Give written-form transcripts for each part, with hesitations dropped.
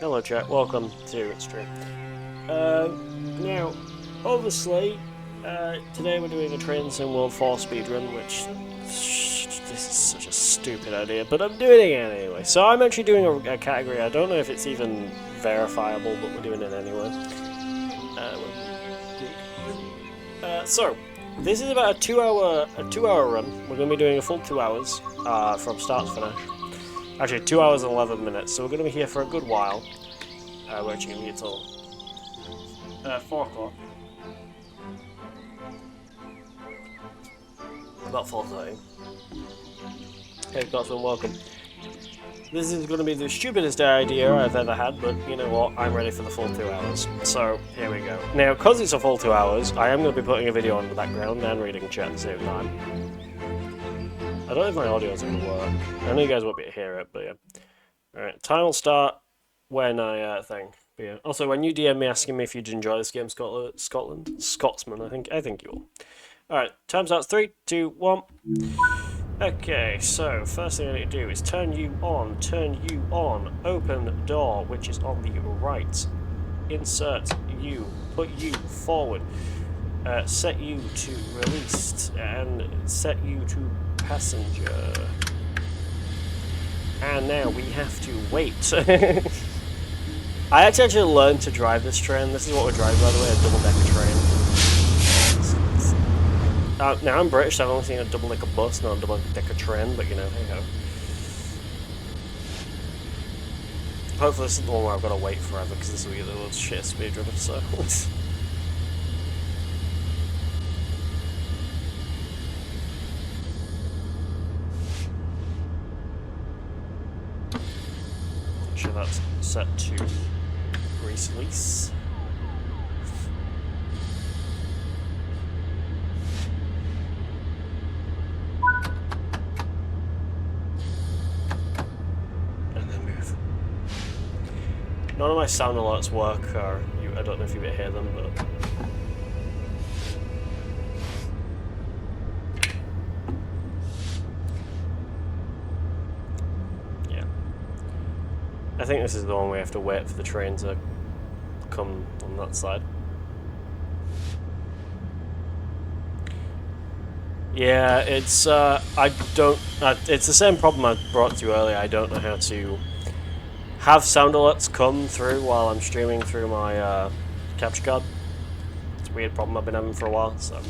Hello chat, welcome to stream. Now, obviously, today we're doing a Trains in World 4 speedrun, which, this is such a stupid idea, but I'm doing it anyway. So I'm actually doing a category, I don't know if it's even verifiable, but we're doing it anyway. So, this is about a two hour run. We're going to be doing a full 2 hours, from start to finish. Actually, 2 hours and 11 minutes, so we're going to be here for a good while. We're actually going to be until 4 o'clock. About 4:30. Hey, Gotsman, welcome. This is going to be the stupidest idea I've ever had, but you know what? I'm ready for the full 2 hours. So, here we go. Now, because it's a full 2 hours, I am going to be putting a video on the background and reading chat at the same time. I don't know if my audio is going to work. I know you guys won't be able to hear it, but yeah. Alright, time will start when I think. But yeah. Also, when you DM me asking me if you'd enjoy this game, Scotsman, I think you will. Alright, time starts 3, 2, 1. Okay, so first thing I need to do is turn you on, open door, which is on the right. Insert you, put you forward, set you to released, and set you to passenger. And now we have to wait. I actually learned to drive this train. This is what we're driving, by the way, a double-decker train. Now I'm British, so I've only seen a double-decker bus, not a double-decker train, but you know, hey ho. Hopefully this isn't the one where I've got to wait forever, because this will be the world's shit speedrun, so... Sure, that's set to grease release. And then move. None of my sound alerts work, or I don't know if you can hear them, but... I think this is the one we have to wait for the train to come on that side. Yeah, it's it's the same problem I brought to you earlier. I don't know how to have sound alerts come through while I'm streaming through my capture card. It's a weird problem I've been having for a while, so...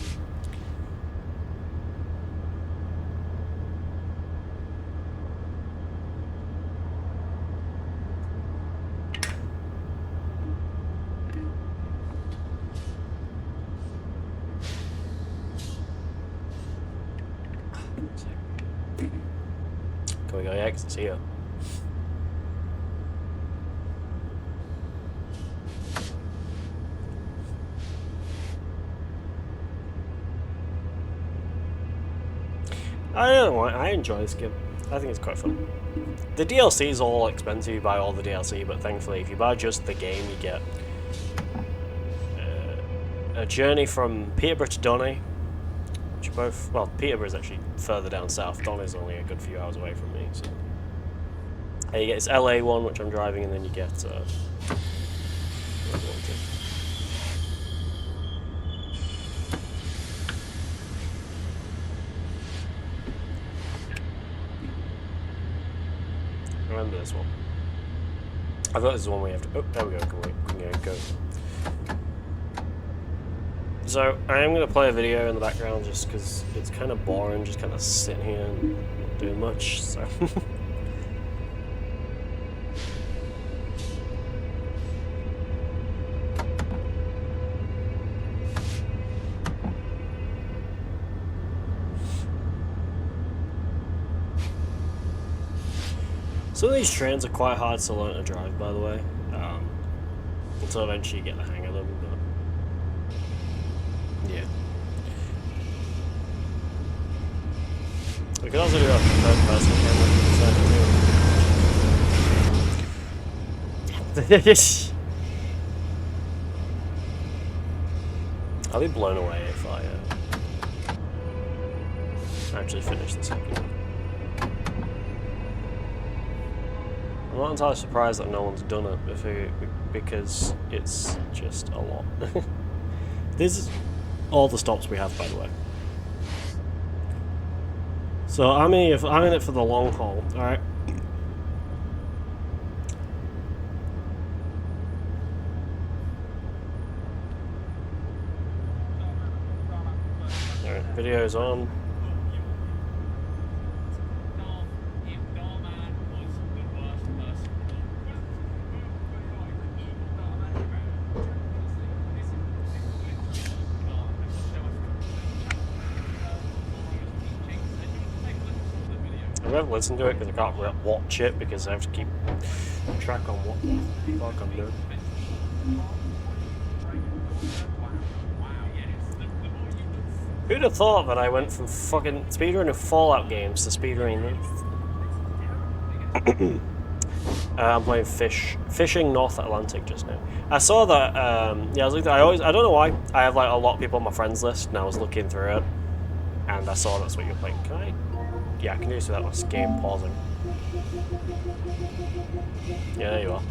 Can we go? Yeah, 'cause it's here. I don't know why, I enjoy this game. I think it's quite fun. The DLC is all expensive, you buy all the DLC, but thankfully if you buy just the game you get a journey from Peterborough to Donny, which are both, well, Peterborough is actually further down south, Donny's only a good few hours away from me, so... And you get this LA one, which I'm driving, and then you get remember this one. I thought this is the one we have to... Oh, there we go, go. So, I am going to play a video in the background just because it's kind of boring, just kind of sitting here and not doing much, so... Some of these trains are quite hard to learn to drive, by the way, until eventually you get the hang of them, but yeah. We can also do a third-person camera too. I'll be blown away if I actually finish the second one. I'm not entirely surprised that no one's done it because it's just a lot. This is all the stops we have, by the way. So I'm in it for the long haul, alright? Alright, video's on. I won't listen to it because I can't watch it because I have to keep track on what the fuck I'm doing. Who'd have thought that I went from fucking speedrunning Fallout games to speedrunning this? I'm playing Fishing North Atlantic just now. I saw that, yeah, I was looking, I don't know why, I have like a lot of people on my friends list and I was looking through it and I saw that's what you're playing. Can I? Yeah, I can do this without my game pausing. Yeah, there you are.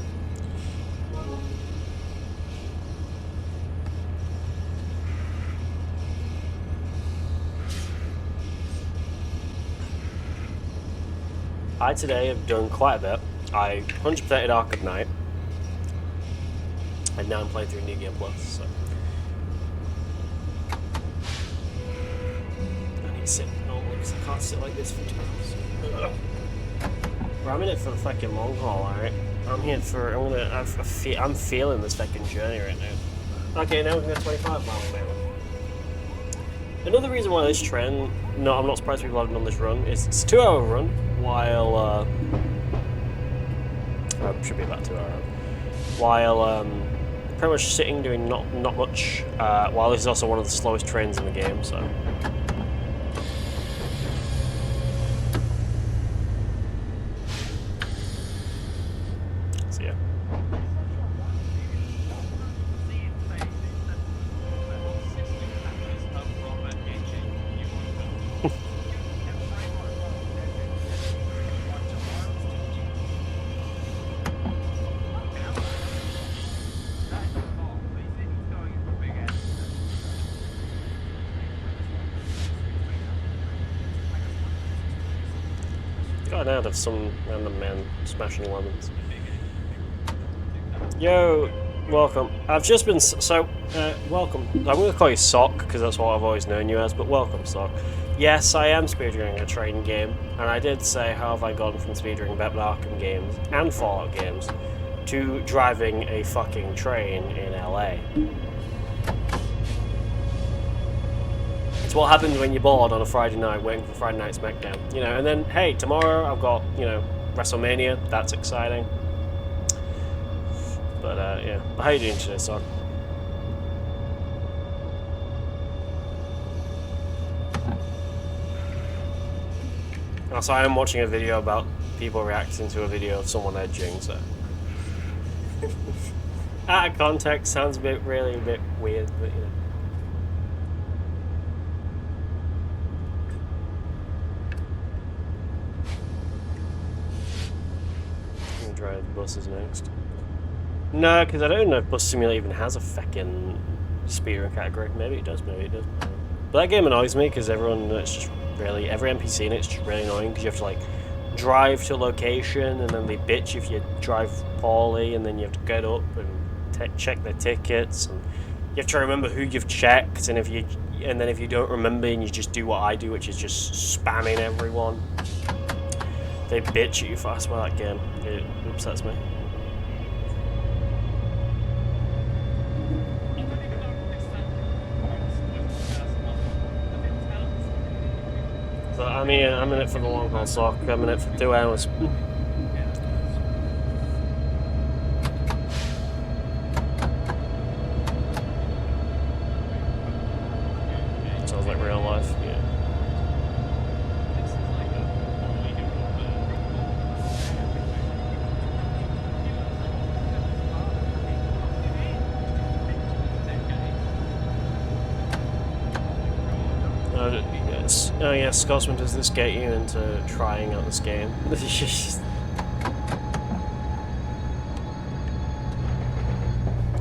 I today have done quite a bit. I 100%ed Ark of Night, and now I'm playing through New Game Plus. So I need to sit normally because I can't sit like this for 2 hours. Well, I'm in it for the fucking long haul, alright? I'm here for. I'm feeling this fucking journey right now. Okay, now we can go 25 miles an hour. Another reason why this train, no, I'm not surprised people haven't done this run, is it's a 2-hour run, while, should be about 2 hours, while, pretty much sitting doing not much, while this is also one of the slowest trains in the game, so. So, yeah. Got out of some random man smashing lemons. Yo, welcome. I've just been welcome. I'm going to call you Sock because that's what I've always known you as. But welcome, Sock. Yes, I am speedrunning a train game, and I did say how have I gone from speedrunning Arkham games and Fallout games to driving a fucking train in LA. It's what happens when you're bored on a Friday night waiting for Friday Night SmackDown. You know, and then, hey, tomorrow I've got, you know, WrestleMania. That's exciting. But, yeah. How are you doing today, son? Also, I am watching a video about people reacting to a video of someone edging, so... Out of context, sounds really a bit weird, but, you know. Drive buses next. No, because I don't know if Bus Simulator even has a feckin' speedrun category. Maybe it does, maybe it does. But that game annoys me because it's just really, every NPC in it's just really annoying because you have to like drive to a location and then they bitch if you drive poorly and then you have to get up and check their tickets and you have to remember who you've checked and then if you don't remember and you just do what I do, which is just spamming everyone. They bitch at you fast by that game. It upsets me. So I'm in it for the long haul, Sock. I'm in it for 2 hours. Sounds like real life, yeah. Yes. Oh yeah, Scotsman, does this get you into trying out this game?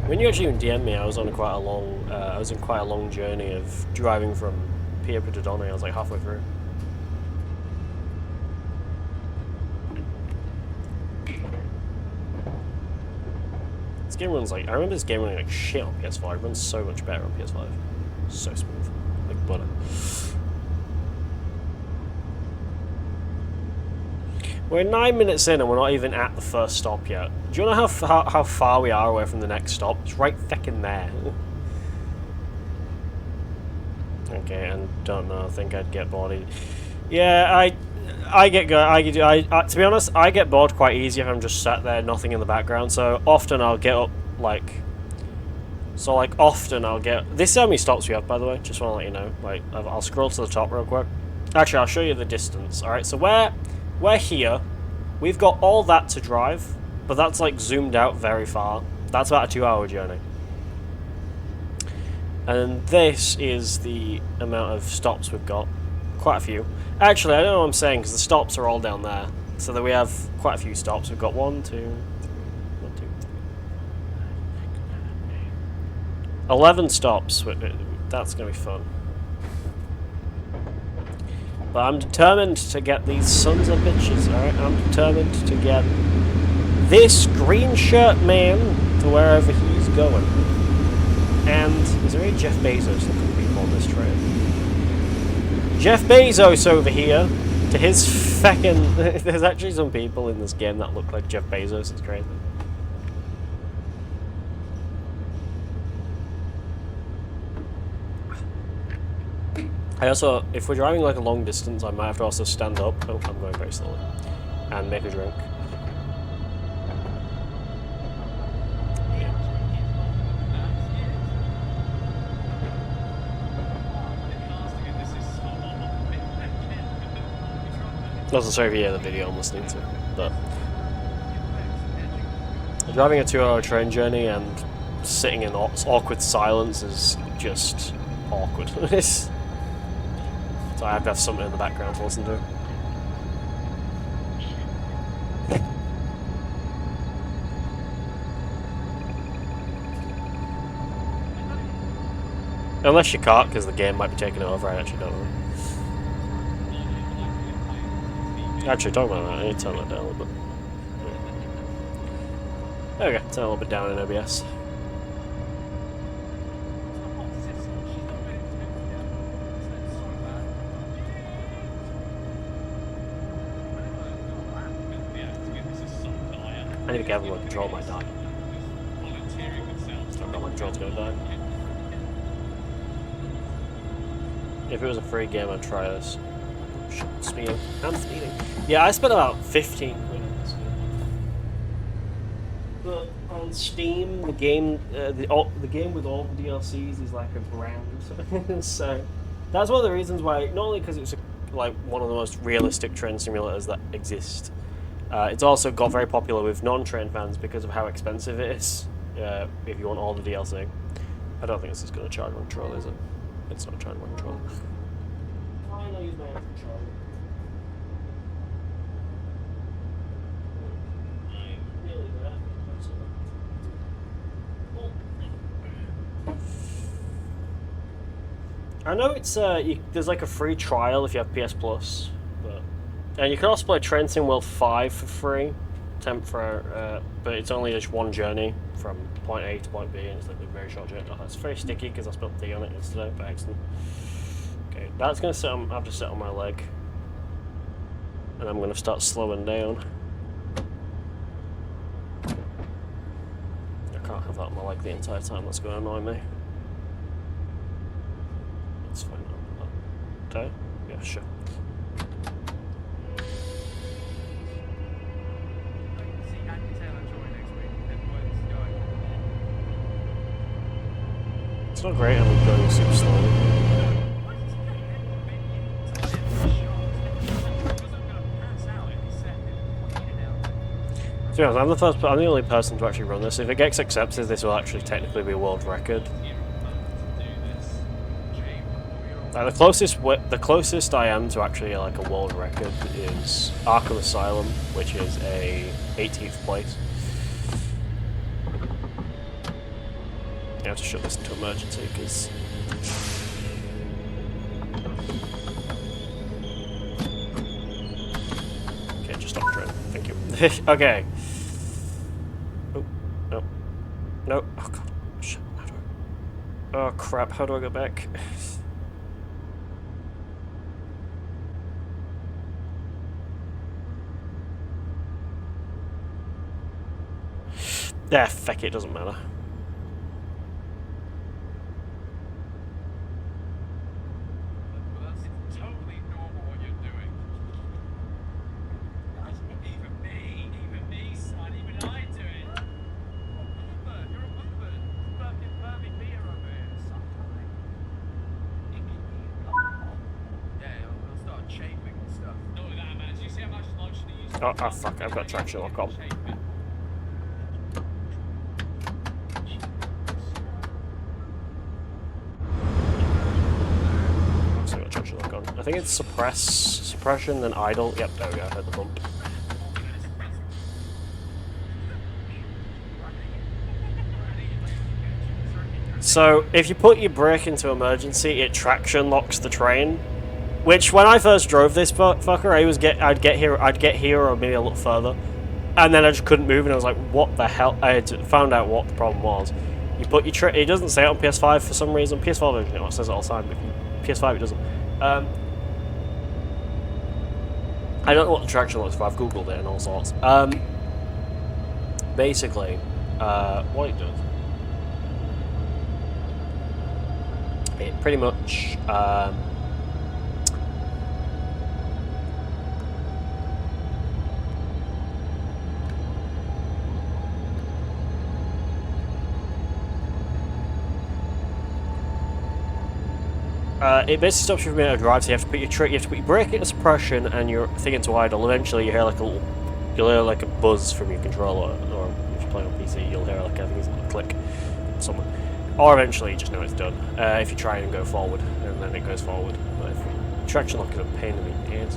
When you actually DM'd me, I was on quite a long, I was in quite a long journey of driving from Peterborough to Donny. I was like halfway through. This game runs like, I remember this game running like shit on PS5. It runs so much better on PS5. So smooth, like butter. We're 9 minutes in and we're not even at the first stop yet. Do you know how far we are away from the next stop? It's right fucking there. Okay, and don't know. I think I'd get bored. Yeah, to be honest, I get bored quite easy if I'm just sat there, nothing in the background. So often I'll get up often I'll get. This is how many stops we have, by the way. Just want to let you know. Like, I'll scroll to the top real quick. Actually, I'll show you the distance. All right, so we're here. We've got all that to drive, but that's like zoomed out very far. That's about a 2-hour journey. And this is the amount of stops we've got. Quite a few. Actually, I don't know what I'm saying because the stops are all down there. So that we have quite a few stops. We've got 1, 2, 3, 1, 2, 3, 11 stops. That's going to be fun. But I'm determined to get these sons of bitches, alright? I'm determined to get this green shirt man to wherever he's going. And is there any Jeff Bezos looking people on this train? Jeff Bezos over here, to his feckin'... There's actually some people in this game that look like Jeff Bezos, it's crazy. I also, if we're driving like a long distance, I might have to also stand up. Oh, I'm going very slowly. And make a drink. Also, sorry if you hear the video I'm listening to, but driving a 2-hour train journey and sitting in awkward silence is just awkward. So I have to have something in the background to listen to. Unless you can't, because the game might be taking it over, I actually don't know. Actually, talking about that, I need to turn that down a little bit. Okay, turn a little bit down in OBS. I need to be careful with control might die. I don't know my control's gonna die. If it was a free game, I'd try this. Speeding. I'm speeding. Yeah, I spent about 15 quid on this game. But on Steam, the game, the game with all the DLCs is like £1,000. So that's one of the reasons why. Not only because it's like one of the most realistic train simulators that exist. It's also got very popular with non-train fans because of how expensive it is. If you want all the DLC, I don't think this is going to charge one controller, is it? It's not charging one controller. Why not use my own controller? I know it's there's like a free trial if you have PS Plus, and you can also play Train Sim World 5 for free, but it's only just one journey from point A to point B, and it's like a very short journey. Oh, it's very sticky because I spilled tea on it yesterday by accident. Okay, that's gonna sit on. I have to sit on my leg, and I'm gonna start slowing down. I can't have that on my leg the entire time. That's gonna annoy me. Let's find out. Okay? Yeah, sure. It's not great, I'm going super slowly. To be honest, I'm the only person to actually run this. If it gets accepted, this will actually technically be a world record. The closest I am to actually like a world record is Arkham Asylum, which is a 18th place. I have to shut this into emergency because. Okay, just stop the train. Thank you. Okay. Oh no, no. Oh god. Shit. How do I? Oh crap. How do I go back? Yeah, feck it, doesn't matter. That's totally normal what you're doing. That's even me, son, even I do it. You're a boomer. Fucking perfect beer over here. Sometime. Yeah, I'll start chafing and stuff. Not with that, man. Do you see how much lotion you use? Oh fuck! I've got traction lock on. I think it's suppression, then idle. Yep, there we go. I heard the bump. So if you put your brake into emergency, it traction locks the train. Which, when I first drove this fucker, I'd get here or maybe a little further, and then I just couldn't move, and I was like, what the hell? I had found out what the problem was. You put your it doesn't say it on PS5 for some reason. PS4 version it says it all the time, but PS5 it doesn't. I don't know what the traction looks for. I've googled it and all sorts. Basically, what it does, it pretty much it basically stops you from being able to drive. So you have to put your brake into suppression and your thing into idle. Eventually, you hear like a buzz from your controller, or if you're playing on PC, you'll hear like I think it's a click, something. Or eventually, you just know it's done. If you try and go forward, and then it goes forward. But if traction lock is a pain in the ears.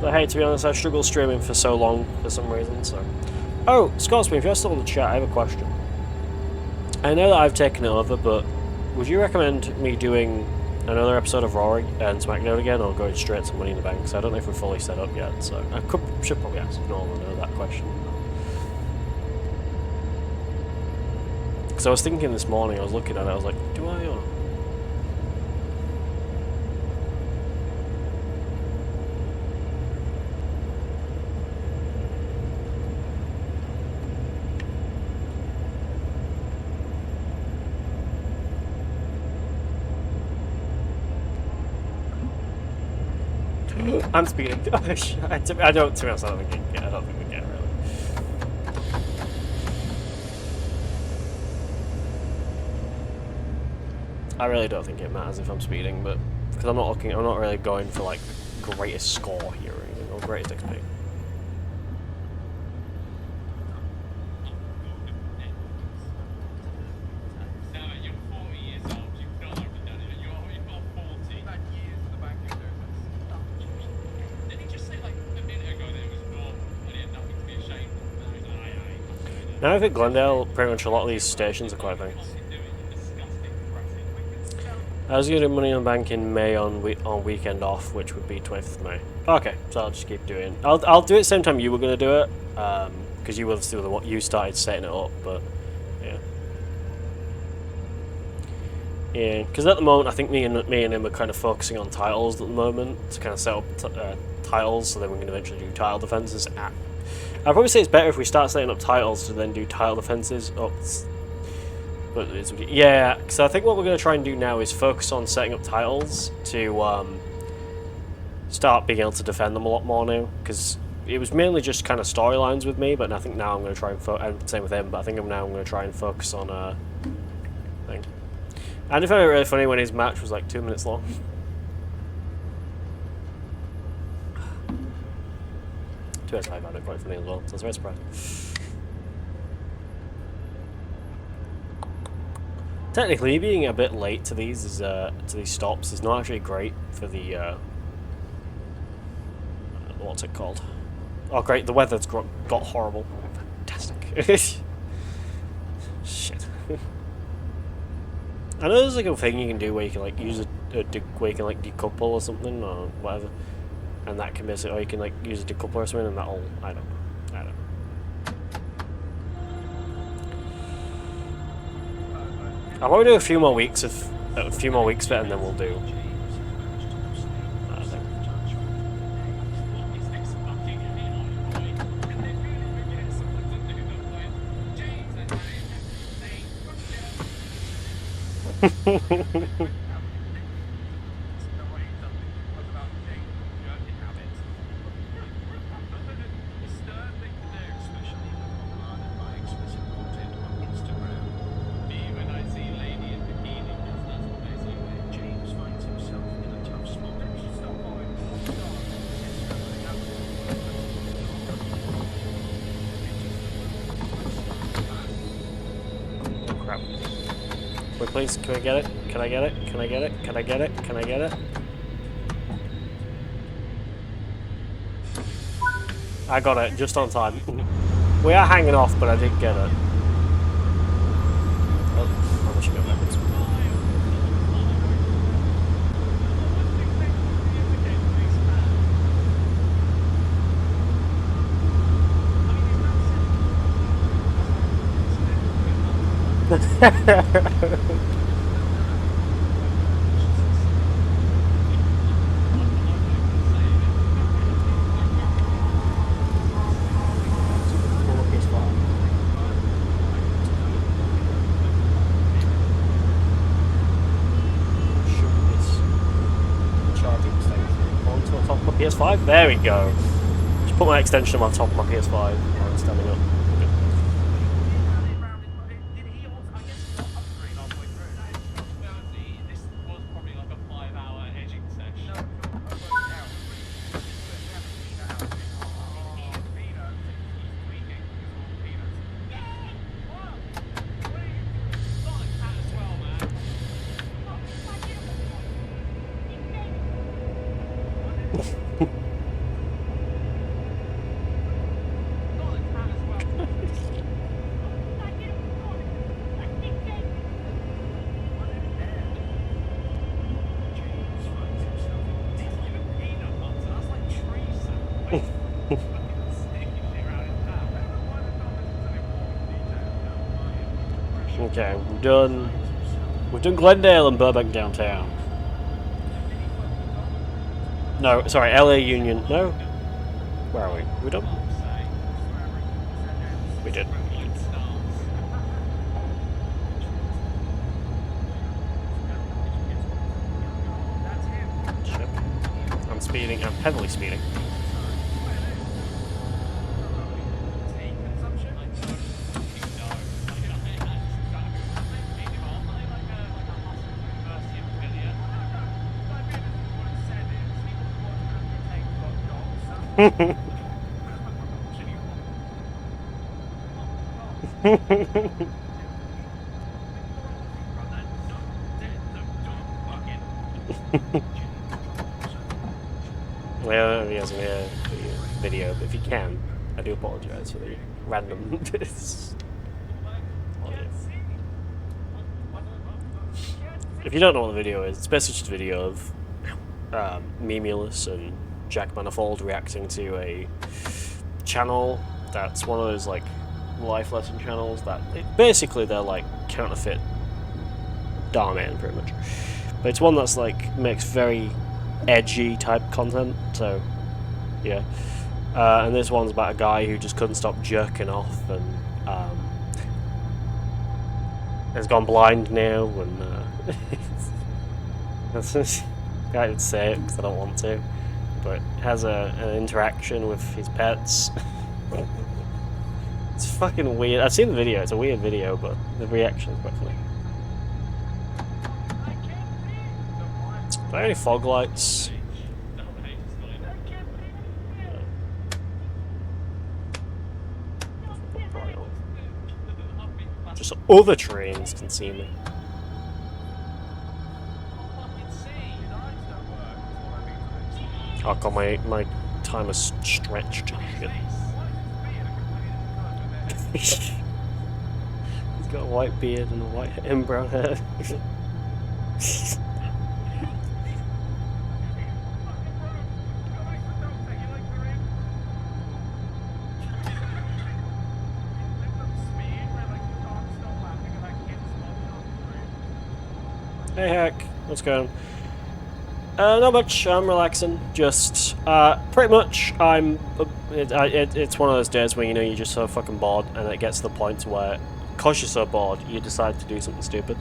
But hey, to be honest, I've struggled streaming for so long for some reason, so. Oh, Scotsman, if you're still in the chat, I have a question. I know that I've taken it over, but would you recommend me doing another episode of Raw and SmackDown again, or going straight to Money in the Bank? Because I don't know if we're fully set up yet, so I should probably ask Norman that question. Because I was thinking this morning, I was looking at it, I was like, do I or... I'm speeding. I don't. To be honest, I don't think we get really. I really don't think it matters if I'm speeding, but because I'm not really going for like greatest score here or anything, or greatest XP. Now I think Glendale, pretty much a lot of these stations are quite big. I was going to do Money on the Bank in May on weekend off, which would be 25th of May. Okay, so I'll just keep doing. I'll do it same time you were going to do it, because you were still what you started setting it up. But yeah, because at the moment I think me and him are kind of focusing on titles at the moment to kind of set up titles, so then we can eventually do title defenses. I'd probably say it's better if we start setting up titles to then do title defenses. But yeah, because I think what we're going to try and do now is focus on setting up titles to start being able to defend them a lot more now. Because it was mainly just kind of storylines with me, but I think now I'm going to try and same with him. But I think now I'm going to try and focus on thing. And I found it really funny when his match was like 2 minutes long. I found it quite funny as well, so I was very surprised. Technically, being a bit late to these is to these stops is not actually great for the what's it called? Oh, great! The weather's got horrible. Fantastic. Shit. I know there's like a thing you can do where you can like use where you can like decouple or something or whatever, and that can basically, or you can like use a decoupler or something, and that'll I don't know. I'll probably do a few more weeks of it, and then we'll do. Wait, please, can I get it? Can I get it? Can I get it? Can I get it? Can I get it? I got it, just on time. We are hanging off, but I did get it. Oh, I should go backwards. PS5? There we go. Just put my extension on top of my PS5 while I'm standing up. Okay, we've done Glendale and Burbank downtown. No, sorry, LA Union. No? Where are we? We done? We did. Shit. I'm speeding. I'm heavily speeding. Well, he hasn't made a video, but if you can, I do apologise for the random. If you don't know what the video is, it's basically just a video of Memulus and Jack Manifold reacting to a channel that's one of those like life lesson channels that basically they're like counterfeit Darman pretty much, but it's one that's like makes very edgy type content. So yeah, and this one's about a guy who just couldn't stop jerking off and has gone blind now, and that's just, I would say it because I don't want to, but has an interaction with his pets. It's fucking weird. I've seen the video, it's a weird video, but the reaction is quite funny. Are there any fog lights? Just so other trains can see me. Oh god, my time is stretched. Shit. He's got a white beard and a white and brown hair. Hey Hack, what's going on? Not much, I'm relaxing, just, pretty much, it's one of those days where, you know, you're just so fucking bored, and it gets to the point where, cause you're so bored, you decide to do something stupid.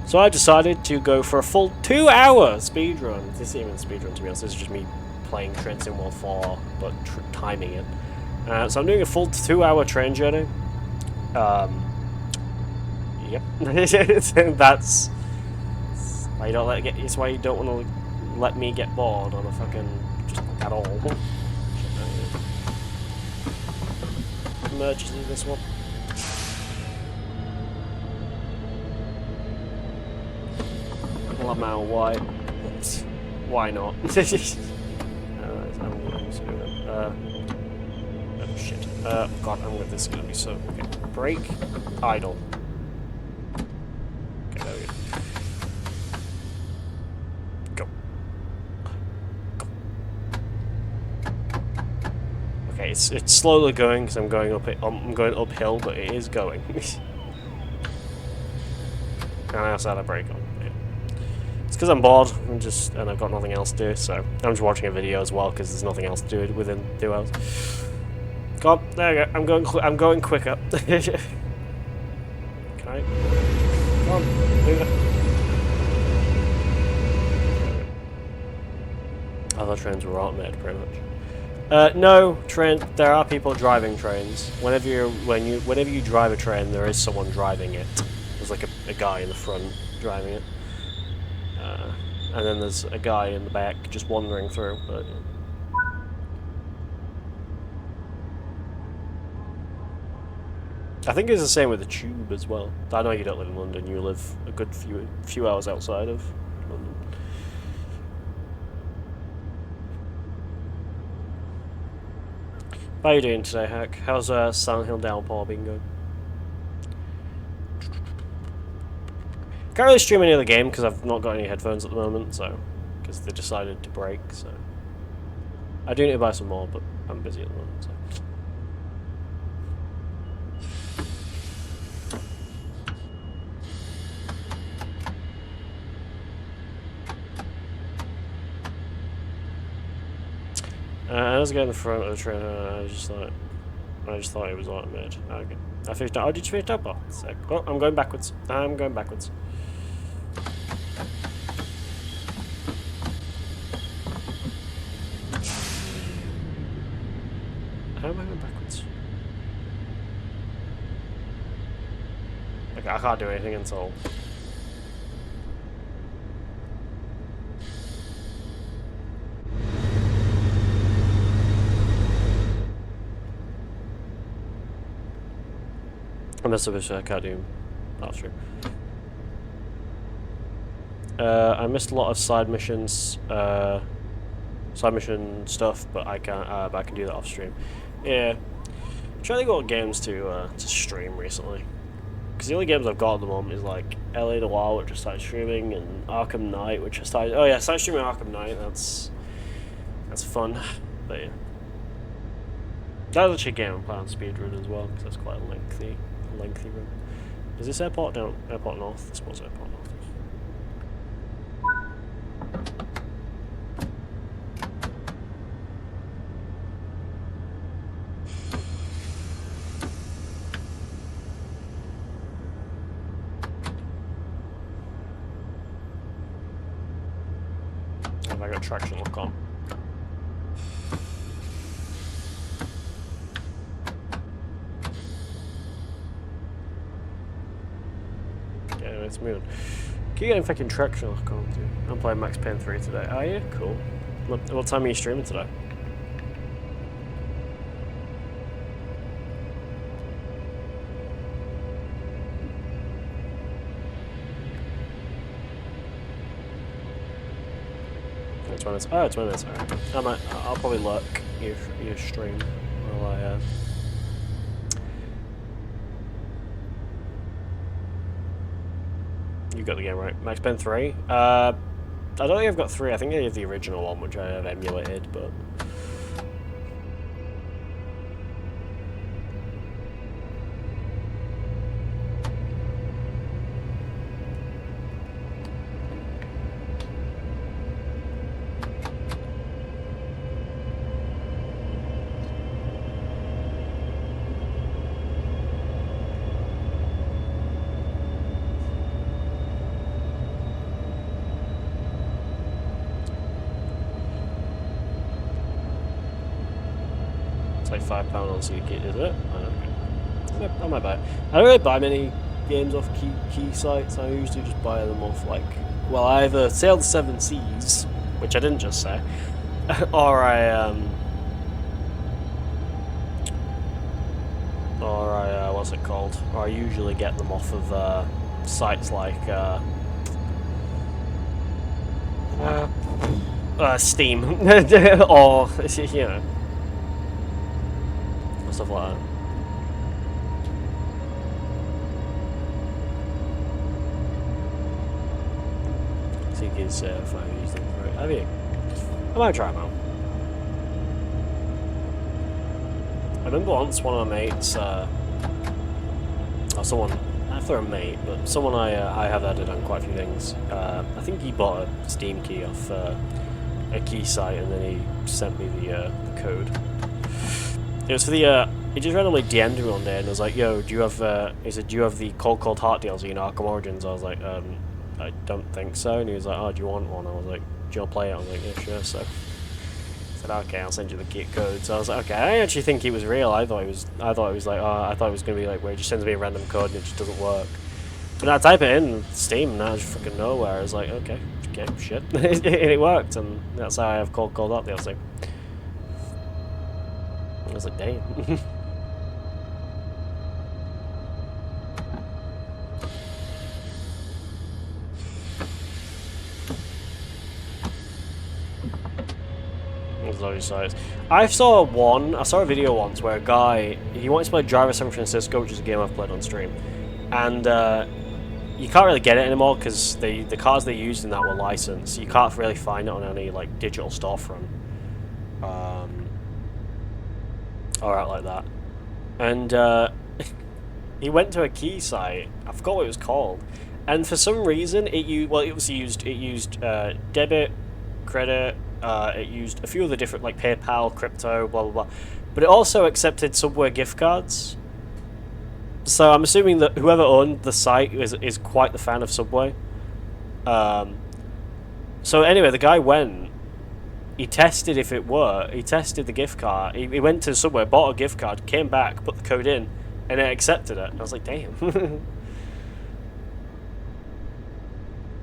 So I decided to go for a full 2-hour speedrun. This isn't even a speedrun, to be honest, this is just me playing Train Sim World 4, but timing it. So I'm doing a full 2-hour train journey. Yep. That's why you don't let it get. It's why you don't want to let me get bored on a fucking just at all. Emergency this one. Lamau, why? Why not? Oh shit. God, this is gonna be so. Okay. Brake, idle. Okay, there we go. Go. Okay, it's slowly going because I'm going uphill, but it is going. And I also had a brake on. Yeah. It's because I'm bored and I've got nothing else to do, so I'm just watching a video as well because there's nothing else to do within 2 hours. God, there we go. I'm going quicker. Can I? Come on, move it. Other trains were automated, pretty much. No, there are people driving trains. Whenever you drive a train, there is someone driving it. There's like a guy in the front driving it, and then there's a guy in the back just wandering through. But I think it's the same with the tube as well. I know you don't live in London. You live a good few hours outside of London. How are you doing today, Hack? How's Silent Hill Downpour been going? Can't really stream any other game because I've not got any headphones at the moment, so because they decided to break. So I do need to buy some more, but I'm busy at the moment. So. I was getting in the front of the train, and I just thought it was automated. Okay. I finished up. Oh, did you finish up? Oh, sick. Oh, I'm going backwards. I'm going backwards. How am I going backwards? Okay, I can't do anything until... I must have wished I can't do... That's true. I missed a lot of side missions, side mission stuff, but I can do that off stream. Yeah, I'm trying to think what games to stream recently, because the only games I've got at the moment is like LA Noire, which I started streaming, and Arkham Knight, which I started. Oh yeah, I started streaming Arkham Knight. That's fun, but yeah, that's actually a game I'm playing on speedrun as well, because that's quite a lengthy run. Is this Airport down? Airport North? This was Airport North. Have I got traction lock on? Yeah, it's moving. Keep getting fucking traction lock on, dude. I'm playing Max Payne 3 today. Oh yeah, cool. What time are you streaming today? It's 20 minutes. Oh, 20 minutes. Alright. I'll probably lurk your stream while I. You got the game right. Max Payne 3. I don't think I've got 3. I think I have the original one, which I have emulated, but. Like £5 on SeatGeek, is it? I might buy it. I don't really buy many games off key sites. I usually just buy them off like, well, I either Sail the Seven Seas, which I didn't just say, or I what's it called? Or I usually get them off of sites like Steam, or you know. Stuff like that. I think it's 5 years for it. Have you? I might try them out. I remember once one of my mates, or someone, I thought a mate, but someone I have added on quite a few things. I think he bought a Steam key off a key site, and then he sent me the code. It was for the, he just randomly DM'd me one day and was like, yo, do you have, he said, do you have the Cold Heart DLC in Arkham Origins? I was like, I don't think so. And he was like, oh, do you want one? I was like, do you want to play it? I was like, yeah, sure. So I said, okay, I'll send you the key code. So I was like, okay, I actually think he was real. I thought it was like, oh, I thought it was going to be like where he just sends me a random code and it just doesn't work. But I type it in Steam and I just fucking nowhere. I was like, okay, shit. And it worked, and that's how I have Cold Heart DLC. I was like, damn. I saw a video once where a guy, he wanted to play Driver San Francisco, which is a game I've played on stream, and you can't really get it anymore because the cars they used in that were licensed. You can't really find it on any like digital storefront. Or out like that. And he went to a key site, I forgot what it was called, and for some reason it used debit, credit, it used a few of the different like PayPal, crypto, blah blah blah, but it also accepted Subway gift cards. So I'm assuming that whoever owned the site is quite the fan of Subway. So anyway, the guy went. He tested if it worked. He tested the gift card. He went to Subway, bought a gift card, came back, put the code in, and it accepted it. And I was like, damn.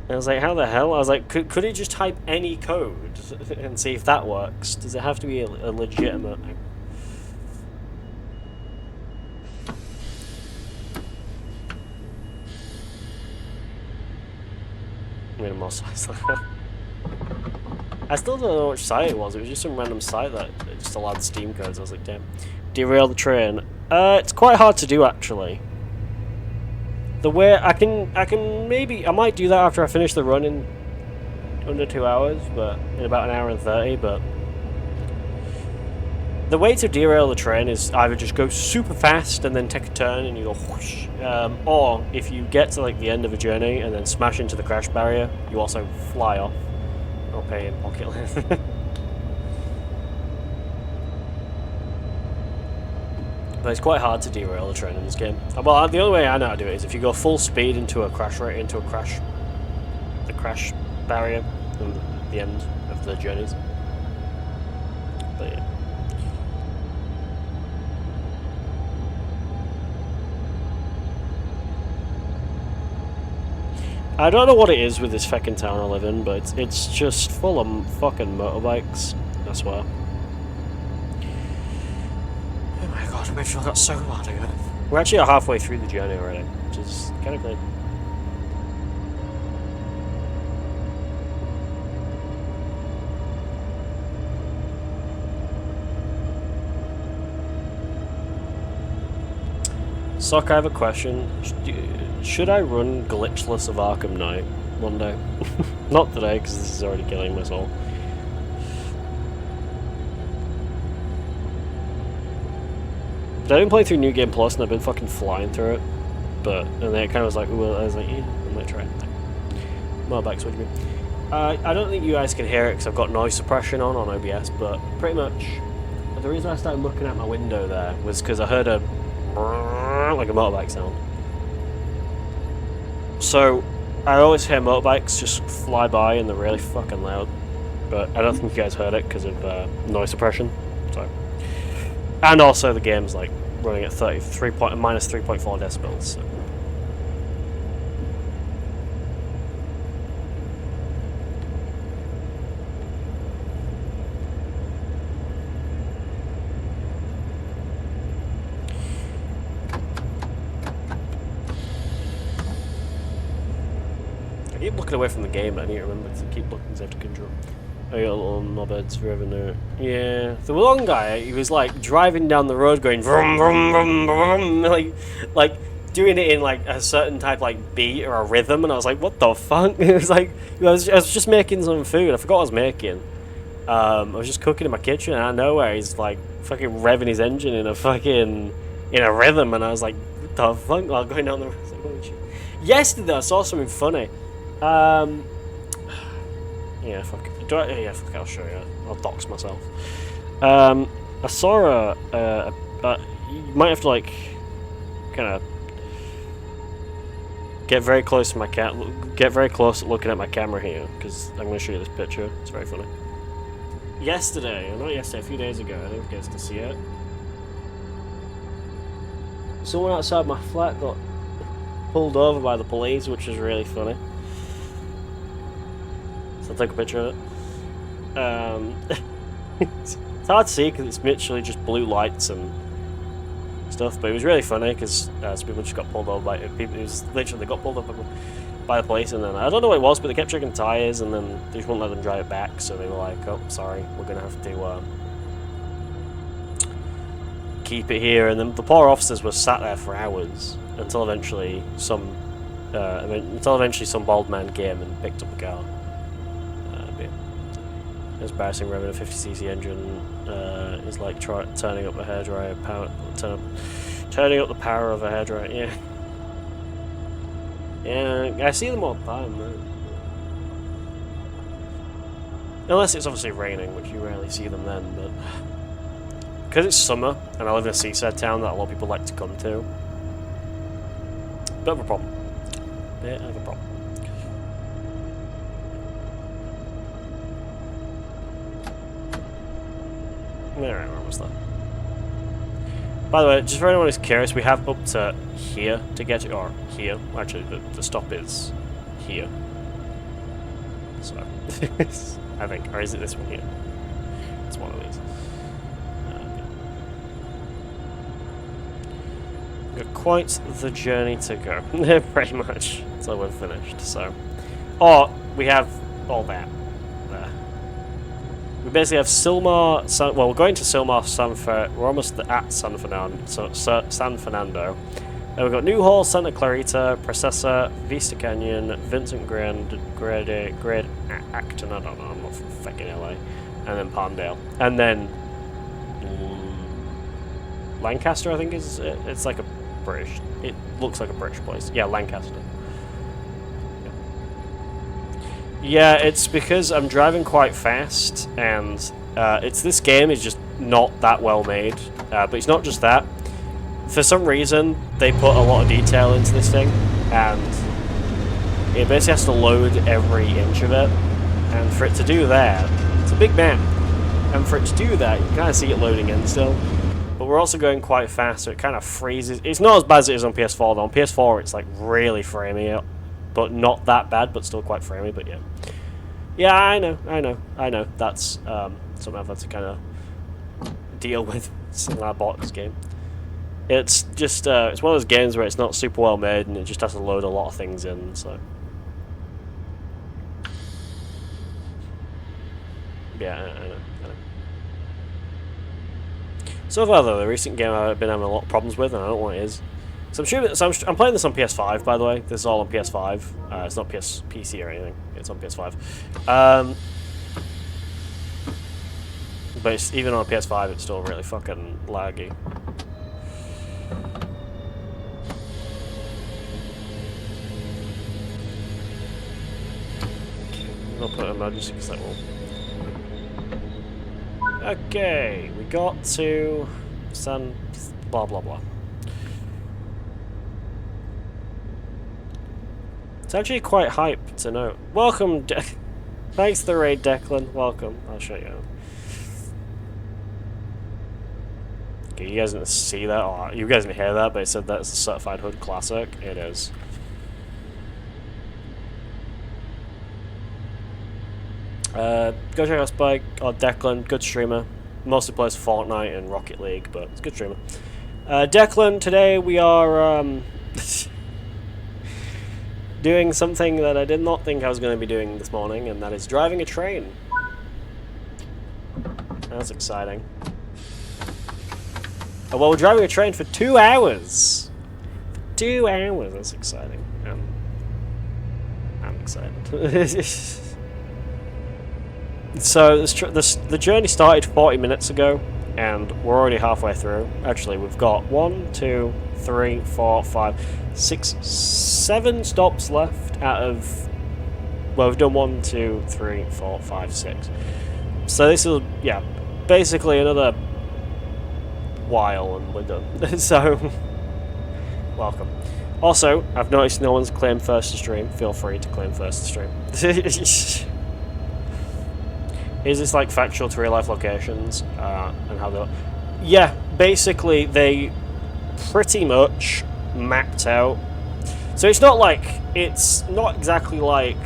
I was like, how the hell? I was like, could he just type any code and see if that works? Does it have to be a legitimate... Minimal size like that. I still don't know which site it was. It was just some random site that just allowed Steam codes. I was like, damn. Derail the train. It's quite hard to do, actually. The way I might do that after I finish the run in under 2 hours, but in about an hour and 30. But the way to derail the train is either just go super fast and then take a turn and you go whoosh, or if you get to like the end of a journey and then smash into the crash barrier, you also fly off. Or pay in pocket length. But it's quite hard to derail the train in this game. Well, the only way I know how to do it is if you go full speed into a crash the crash barrier at the end of the journeys. But yeah. I don't know what it is with this fucking town I live in, but it's just full of fucking motorbikes, I swear. Oh my god, I feel got so loud again. We're actually halfway through the journey already, which is kind of great. Sock, I have a question. Should I run glitchless of Arkham Knight one day? Not today, because this is already killing my soul. But I've been playing through New Game Plus and I've been fucking flying through it. And then it kind of was like, ooh, I was like, yeah, I might try it. Motorbikes, what do you mean? I don't think you guys can hear it because I've got noise suppression on OBS, but pretty much the reason I started looking out my window there was because I heard a like a motorbike sound. So I always hear motorbikes just fly by and they're really fucking loud, but I don't think you guys heard it because of noise suppression. So, and also the game's like running at minus 3.4 decibels. So. I keep looking away from the game, but I need to remember to keep looking safe to control. I got little knobheads for everywhere. Yeah, the one guy, he was like driving down the road going vroom vroom vroom vroom, like doing it in like a certain type like beat or a rhythm, and I was like, what the fuck? It was like I was just making some food. I forgot what I was making. I was just cooking in my kitchen, and out of nowhere he's like fucking revving his engine in a rhythm, and I was like, what the fuck? While going down the road. I was like, holy shit. Yesterday I saw something funny. Yeah, fuck it. Yeah, fuck it, I'll show you. I'll dox myself. I saw you might have to, like, kind of get very close to my get very close looking at my camera here, because I'm going to show you this picture. It's very funny. Yesterday, or not yesterday, a few days ago, I didn't get to see it. Someone outside my flat got pulled over by the police, which was really funny. So I'll take a picture of it. It's hard to see because it's literally just blue lights and stuff, but it was really funny because people just got pulled over by people. It was literally, they got pulled over by the police, and then I don't know what it was, but they kept checking tires, and then they just wouldn't let them drive it back. So they were like, "Oh, sorry, we're gonna have to keep it here." And then the poor officers were sat there for hours until eventually some bald man came and picked up the car. It's embarrassing. Revving a 50cc engine is like turning up a hairdryer turning up the power of a hairdryer. Yeah, yeah. I see them all the time, man. Unless it's obviously raining, which you rarely see them then. But because it's summer and I live in a seaside town that a lot of people like to come to, bit of a problem. Bit of a problem. Alright, we're almost there. By the way, just for anyone who's curious, we have up to here to get to, or here. Actually, the stop is here. So, I think, or is it this one here? It's one of these. We've got quite the journey to go, pretty much, until we're finished. So, or we have all that. We basically have Silmar. Well, we're going to Silmar, we're almost at San Fernando. Then we've got Newhall, Santa Clarita, Processa, Vista Canyon, Vincent Grade Acton. I don't know. I'm not from fucking LA. And then Palmdale, and then Lancaster. I think is it's like a British. It looks like a British place. Yeah, Lancaster. Yeah, it's because I'm driving quite fast, and this game is just not that well made. But it's not just that. For some reason, they put a lot of detail into this thing, and it basically has to load every inch of it. And for it to do that, it's a big map, and for it to do that, you can kind of see it loading in still. But we're also going quite fast, so it kind of freezes. It's not as bad as it is on PS4, though. On PS4, it's like really framey. But not that bad, but still quite framey, but yeah. Yeah, I know. That's something I've had to kind of deal with since I bought this game. It's just, it's one of those games where it's not super well made, and it just has to load a lot of things in, so. Yeah, I know. So far, though, the recent game I've been having a lot of problems with, and I don't know what it is. So I'm playing this on PS5, by the way. This is all on PS5. It's not PC or anything. It's on PS5. But even on PS5, it's still really fucking laggy. I'll put emergency because that will. Okay, we got to San blah blah blah. It's actually quite hype to know. Welcome, thanks for the raid, Declan. Welcome. I'll show you. Okay, you guys didn't see that. Oh, you guys didn't hear that, but it said that's a certified hood classic. It is. Go check out Spike or Declan, good streamer. Mostly plays Fortnite and Rocket League, but it's a good streamer. Declan, today we are doing something that I did not think I was going to be doing this morning, and that is driving a train. That's exciting. Oh, well, we're driving a train for 2 hours. 2 hours. That's exciting. I'm excited. So the journey started 40 minutes ago, and we're already halfway through. Actually, we've got 1, 2, 3, 4, 5, 6, 7 stops left out of. Well, we've done 1, 2, 3, 4, 5, 6. So this is, yeah, basically another while, and we're done. So, welcome. Also, I've noticed no one's claimed first to stream. Feel free to claim first to stream. Is this like factual to real life locations and how they? Yeah, basically they pretty much mapped out. So it's not exactly like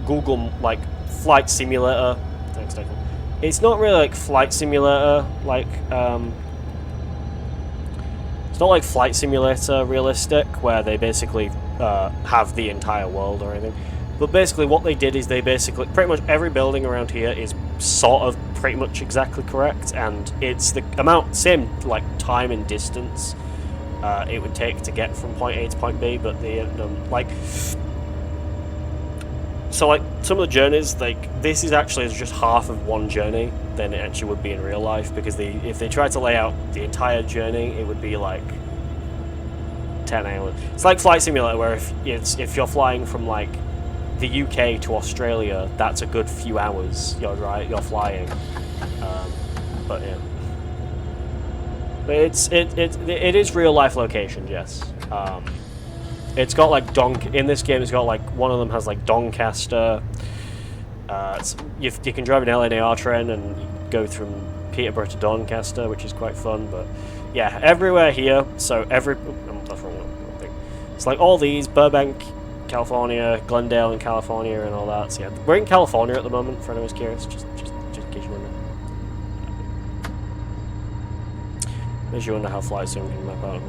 Google like Flight Simulator. Thanks, Declan. It's not really like Flight Simulator like. It's not like Flight Simulator realistic where they basically have the entire world or anything. But basically what they did is they basically, pretty much every building around here is sort of pretty much exactly correct, and it's the amount, same like time and distance it would take to get from point A to point B, but they like, so like some of the journeys, like this is actually just half of one journey than it actually would be in real life, because if they tried to lay out the entire journey, it would be like 10 hours. It's like Flight Simulator, where if you're flying from like the UK to Australia, that's a good few hours. You're flying, but yeah. But it is real life locations, yes. It's got like in this game. It's got like one of them has like Doncaster. You can drive an LNAR train and go from Peterborough to Doncaster, which is quite fun. But yeah, everywhere here. So that's wrong thing. It's like all these Burbank, California, Glendale in California, and all that. So yeah, we're in California at the moment. For anyone who's curious, just in case you wonder. Makes you wonder how Flight Sim can map out.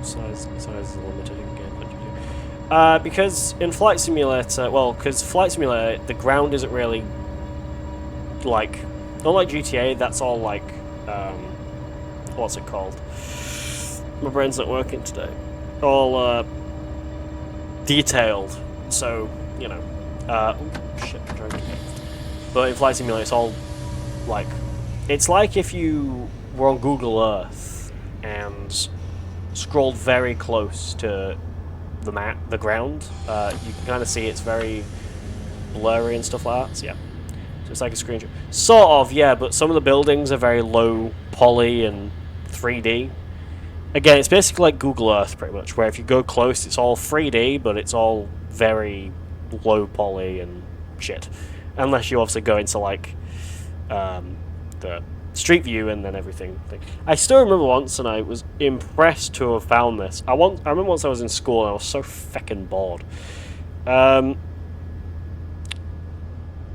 Size is limited in game. Because in Flight Simulator, because Flight Simulator, the ground isn't really like, not like GTA. That's all like, what's it called? My brain's not working today. All detailed. So you know, shit, I'm trying to. But in Flight Simulator, it's all like, it's like if you were on Google Earth and scrolled very close to the ground, you can kind of see it's very blurry and stuff like that. So yeah, so it's like a screenshot, sort of, yeah. But some of the buildings are very low poly and 3D. Again, it's basically like Google Earth, pretty much, where if you go close, it's all 3D, but it's all very low poly and shit. Unless you obviously go into like the Street View and then everything. I still remember once, and I was impressed to have found this. I remember once I was in school and I was so fucking bored. And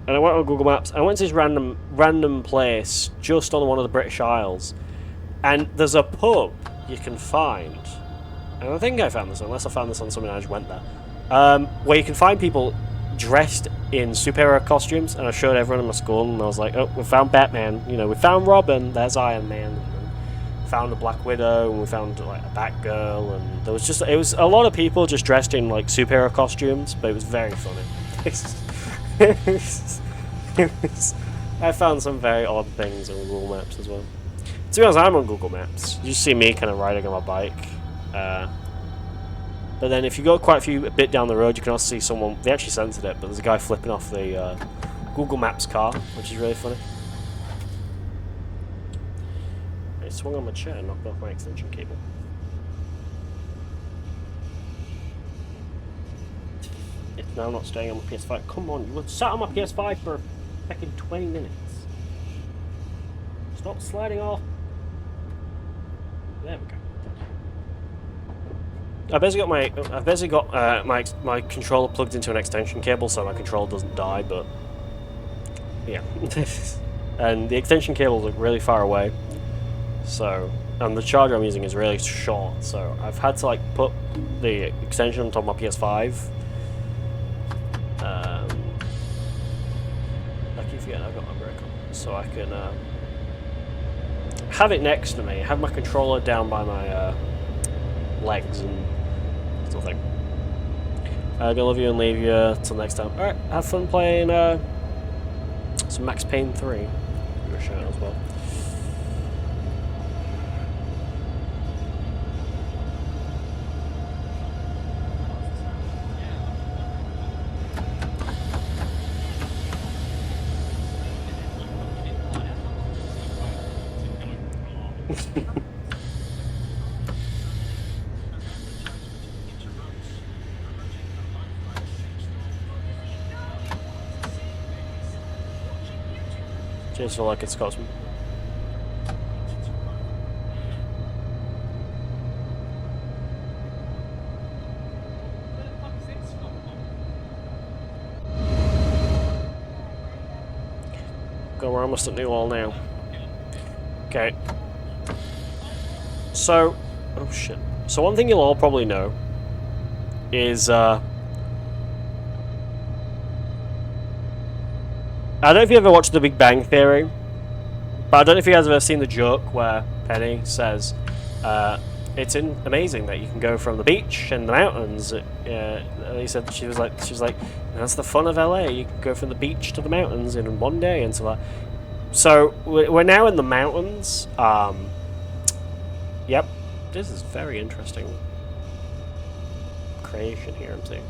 I went on Google Maps. I went to this random place just on one of the British Isles, and there's a pub you can find. And I think I found this, unless I found this on something I just went there. Where you can find people dressed in superhero costumes, and I showed everyone in my school, and I was like, "Oh, we found Batman. You know, we found Robin. There's Iron Man. found a Black Widow, and we found like a Batgirl, and there was just it was a lot of people just dressed in like superhero costumes, but it was very funny. I found some very odd things on Google Maps as well. To be honest, I'm on Google Maps. You just see me kind of riding on my bike. But then if you go quite a bit down the road, you can also see someone, they actually censored it, but there's a guy flipping off the Google Maps car, which is really funny. I swung on my chair and knocked off my extension cable. It's now not staying on my PS5. Come on, you were sat on my PS5 for fucking 20 minutes. Stop sliding off. There we go. I've basically got my controller plugged into an extension cable, so my controller doesn't die. But yeah, and the extension cable is really far away, so and the charger I'm using is really short. So I've had to like put the extension on top of my PS5. I keep forgetting I've got my brake on, so I can have it next to me, have my controller down by my legs and stuff like. I'm gonna love you and leave you till next time. Alright, have fun playing some Max Payne 3. You were showing as well. Cheers for like it's Scotsman. Go, we're almost at Newhall now. Okay. So, oh shit. So one thing you'll all probably know is, I don't know if you ever watched The Big Bang Theory, but I don't know if you guys have ever seen the joke where Penny says, it's amazing that you can go from the beach and the mountains. He said she was like, that's the fun of LA. You can go from the beach to the mountains in one day and so that. So we're now in the mountains. Yep, this is very interesting creation here I'm seeing.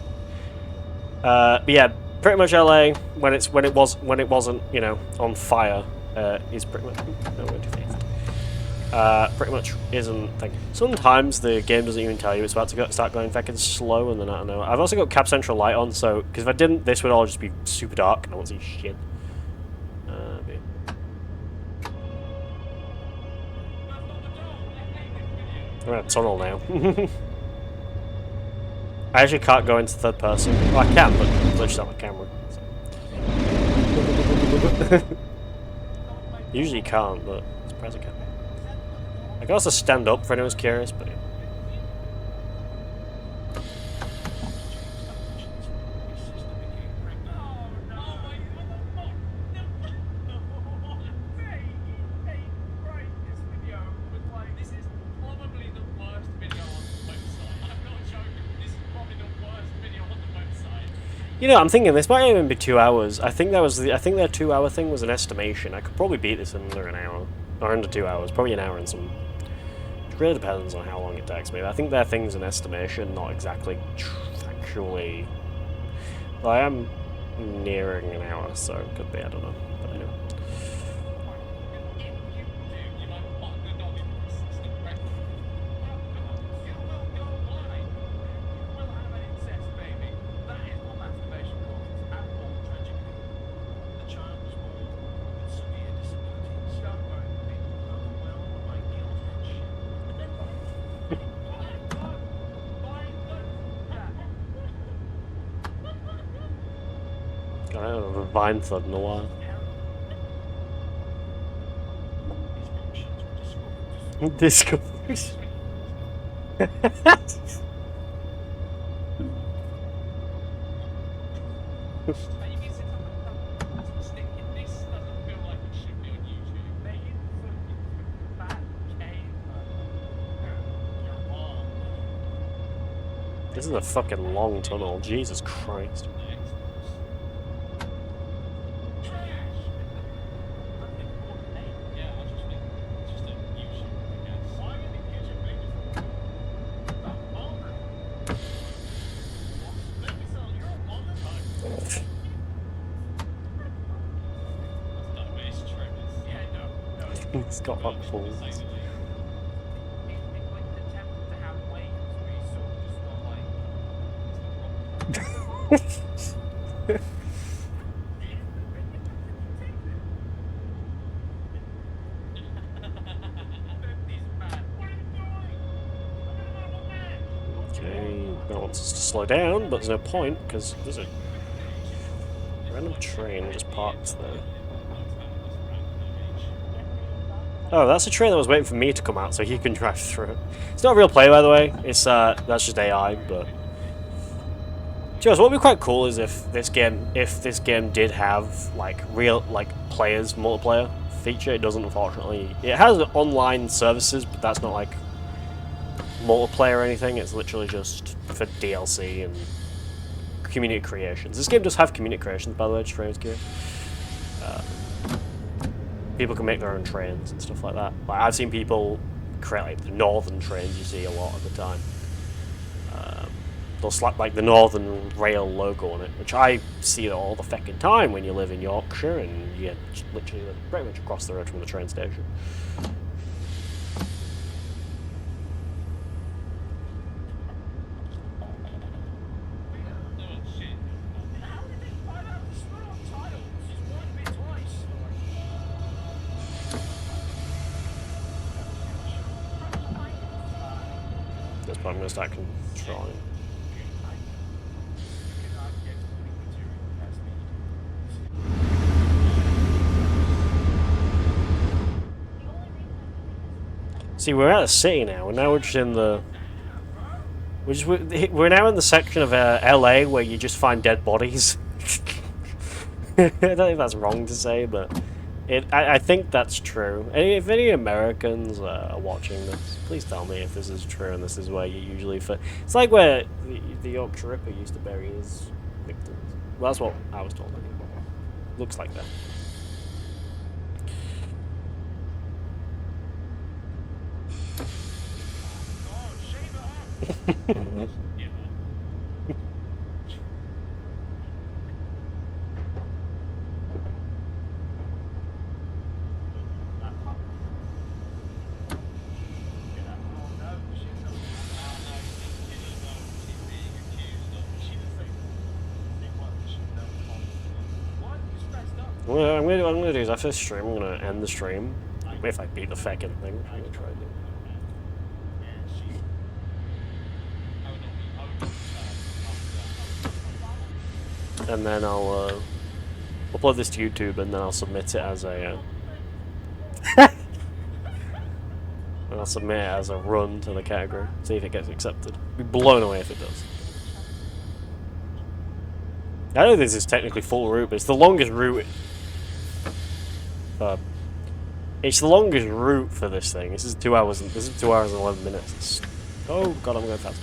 But yeah, pretty much LA when it wasn't, you know, on fire is pretty much pretty much isn't thing. Sometimes the game doesn't even tell you it's about to start going fucking slow, and then I don't know. I've also got Cap Central Light on, so because if I didn't, this would all just be super dark and I won't see shit. We're in a tunnel now. I actually can't go into third person. Well, I can, but I glitched out my camera. So. Usually you can't, but I'm surprised I can. I can also stand up for anyone who's curious, but yeah. You know, I'm thinking this might even be 2 hours. I think their 2 hour thing was an estimation. I could probably beat this in under an hour. Or under 2 hours. Probably an hour and some. It really depends on how long it takes me. I think their thing's an estimation, not exactly actually. Well, I am nearing an hour, so it could be, I don't know. But anyway. I don't have a Vine thud in a while. Discoveries. This is a fucking long tunnel. Jesus Christ. It's got up balls. Okay, that wants us to slow down, but there's no point because there's a random train just parked there. Oh, that's a train that was waiting for me to come out so he can drive through it. It's not a real play, by the way. It's that's just AI, but. What would be quite cool is if this game did have like real players multiplayer feature. It doesn't, unfortunately. It has online services, but that's not like multiplayer or anything. It's literally just for DLC and community creations. This game does have community creations, by the way. Just trains gear. People can make their own trains and stuff like that. Like I've seen people create like the northern trains. You see a lot of the time. They'll slap like the Northern Rail logo on it, which I see all the fucking time when you live in Yorkshire and you literally live pretty much across the road from the train station. That's probably going to start controlling. See, we're at the city now, and now we're just in the... We're now in the section of LA where you just find dead bodies. I don't think that's wrong to say, but I think that's true. If any Americans are watching this, please tell me if this is true and this is where you usually... It's like where the Yorkshire Ripper used to bury his victims. Well, that's what I was told anyway. Looks like that. What I'm gonna do is after this stream, I'm gonna end the stream. If I beat the fucking thing, I'm gonna try to do. And then I'll upload this to YouTube, and then I'll submit it as a. And I'll submit it as a run to the category. See if it gets accepted. Be blown away if it does. I know this is technically full route, but it's the longest route. It's the longest route for this thing. This is 2 hours. This is 2 hours and 11 minutes. Oh god, I'm going fast.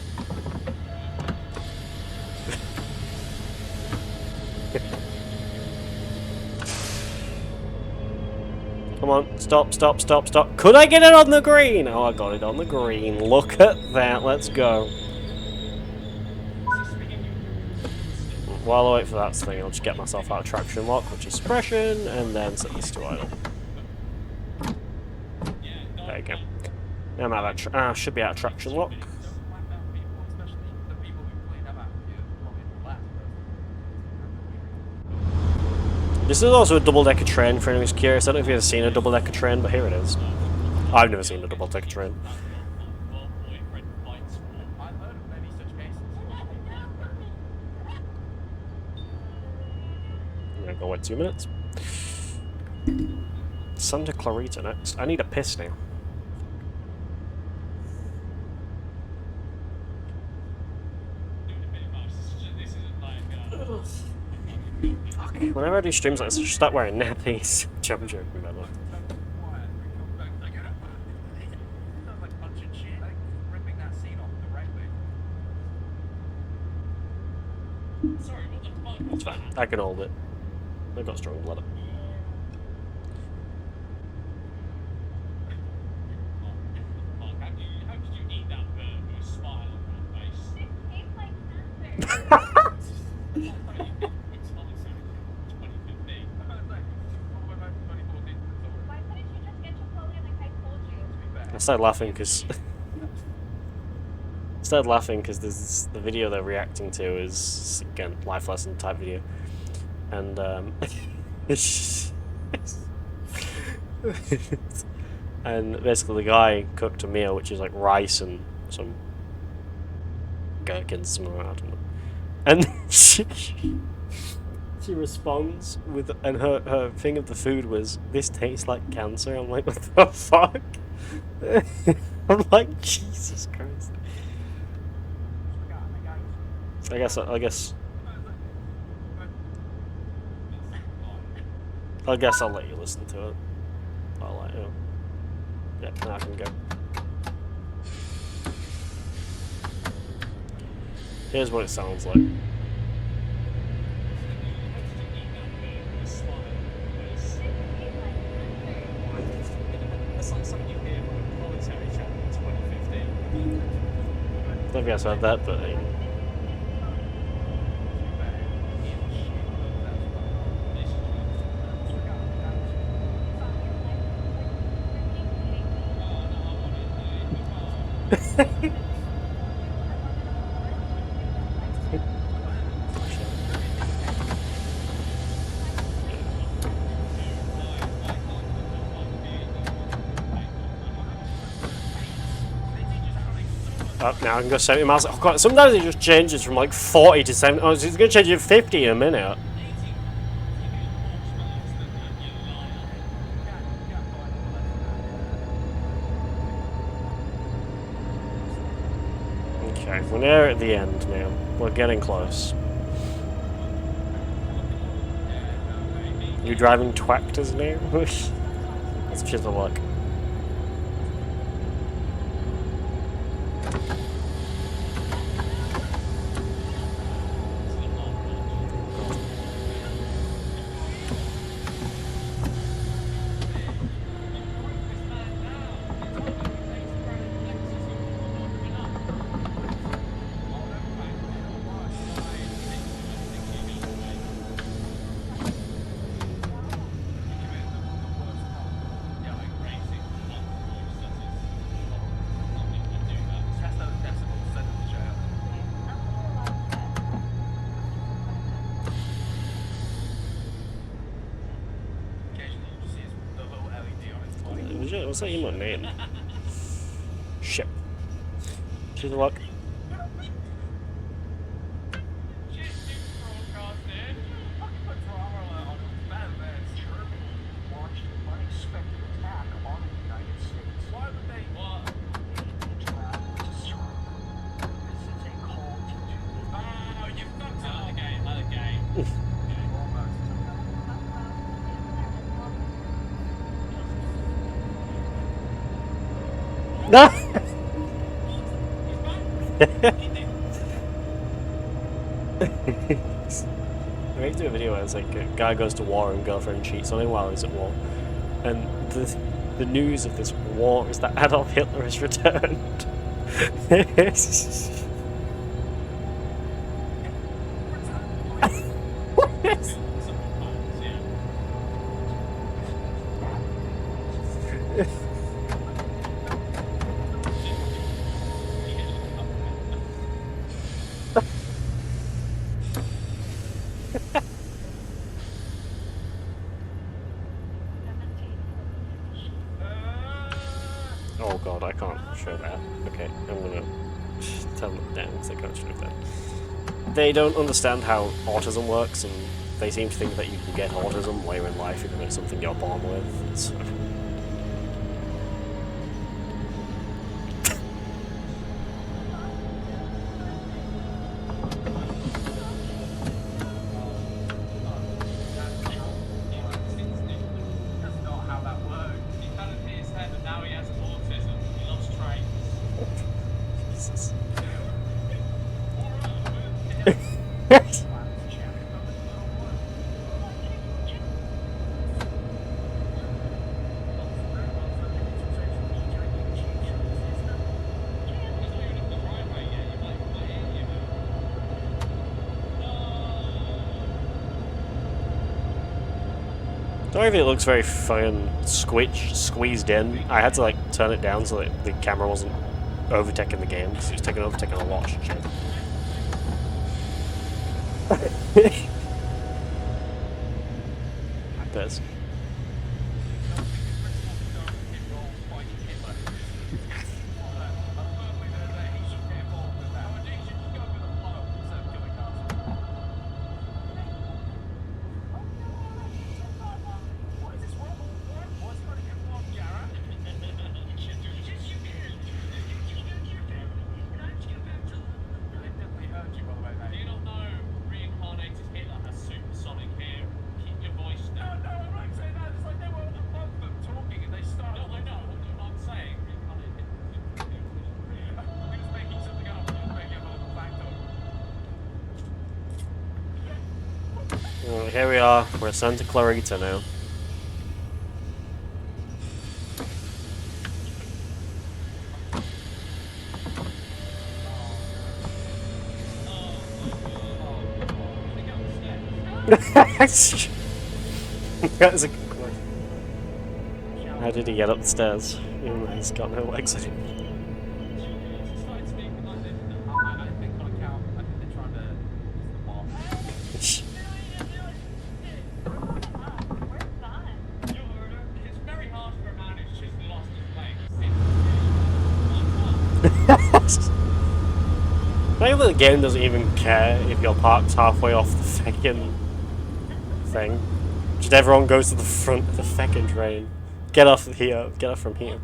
Come on, stop, stop, stop, stop. Could I get it on the green? Oh, I got it on the green. Look at that. Let's go. While I wait for that thing, I'll just get myself out of traction lock, which is suppression, and then set this to idle. There you go. Now I'm out of should be out of traction lock. This is also a double-decker train, for anyone who's curious. I don't know if you've ever seen a double-decker train, but here it is. I've never seen a double-decker train. I'm gonna go wait 2 minutes. Santa Clarita next. I need a piss now. Fuck. Whenever I do streams like this, I just start wearing nappies. I'm joking about that. Sorry, what the fuck was It's fine. that? I can hold it. I've got strong blood. Fuck, how did you eat that bird with a smile on that face? It tastes like cancer. It's honestly 2015. Why couldn't you just get Chipotle like I told you? I started laughing because there's the video they're reacting to is again life lesson type video, and and basically the guy cooked a meal which is like rice and some gherkins, something like that, I don't know. And she responds with, and her thing of the food was, "This tastes like cancer." I'm like, what the fuck? I'm like, Jesus Christ. I guess I'll let you listen to it. I'll let you. Yeah, now I can go. Here's what it sounds like. That's like something you hear from a commentary channel in 2015. Maybe I've heard that, but up now I can go 70 miles. Oh god, sometimes it just changes from like 40 to 70. Oh, it's going to change to 50 in a minute. Okay, we're near at the end now. We're getting close. You driving Twactors now? That's just a look. What's that emote name? Shit. She's a look. No! I made do a video where it's like a guy goes to war and girlfriend cheats on him while he's at war. And the news of this war is that Adolf Hitler has returned. Oh god, I can't show that. Okay, I'm gonna tell them down because I can't show that. They don't understand how autism works, and they seem to think that you can get autism later in life even though it's something you're born with. So. Sorry if it looks very fucking squeezed in. I had to like turn it down so that the camera wasn't overtaking the game, because it was overtaking a lot of shit. There's. Well, here we are, we're at Santa Clarita now. That is a good question. How did he get up the stairs? He's got no legs anymore. Maybe the game doesn't even care if you're parked halfway off the fucking thing. Just everyone goes to the front of the fucking train. Get off here, get off from here.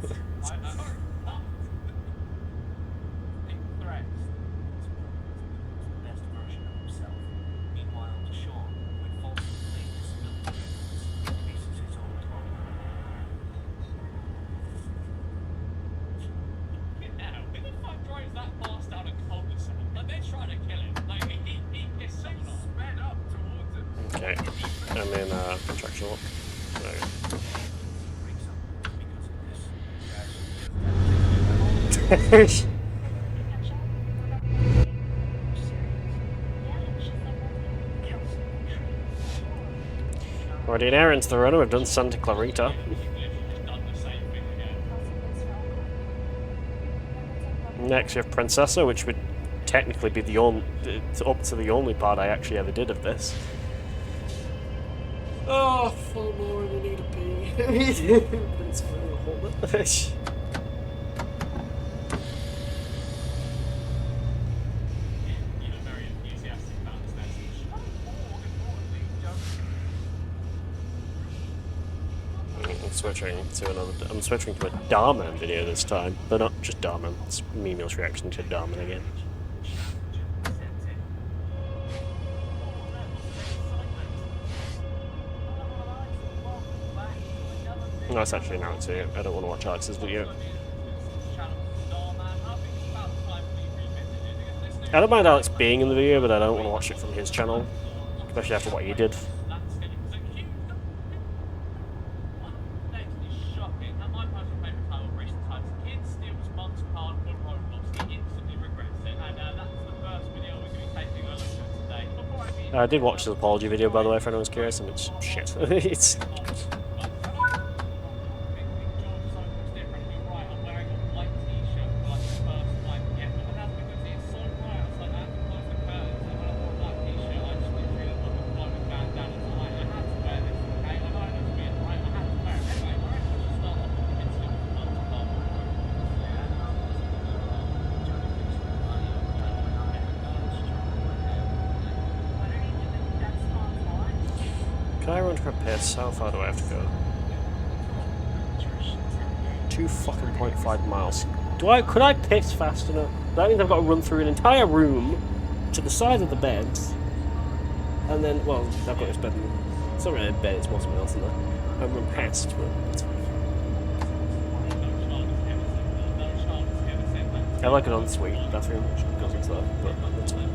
Okay, I'm in contraction lock. There. Already an hour into the run, we've done Santa Clarita. Next we have Princessa, which would technically be the only, up to the only part I actually ever did of this. Oh, full more and I need a pee. It's very hot. I'm switching to a Darman video this time, but not just Darman. It's Mimi's reaction to Darman again. No, it's actually now too. I don't want to watch Alex's video. I don't mind Alex being in the video, but I don't want to watch it from his channel, especially after what he did. I did watch his apology video, by the way, if anyone was curious, and it's shit. It's... Can I run for a piss? How far do I have to go? 2.5 miles. Could I piss fast enough? That means I've got to run through an entire room to the side of the beds. And then, well, I've got this bed. It's not really a bed, it's more something else in there. I'll run past, but it's fine. I like an ensuite bathroom, which goes into that, but that's fine.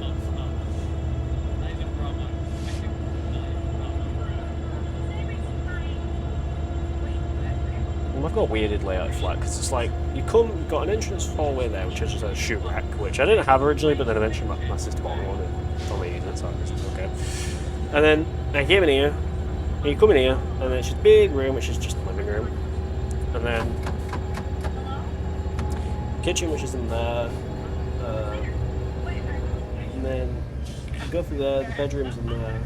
I've got a weirded layout flat because it's like you've got an entrance hallway there, which is just a shoe rack, which I didn't have originally, but then eventually my sister bought me one and told me to use it, so I was okay. And then I came in here, You come in here, and then it's just a big room, which is just the living room. And then kitchen, which is in there. And then you go through there, the bedroom's in there.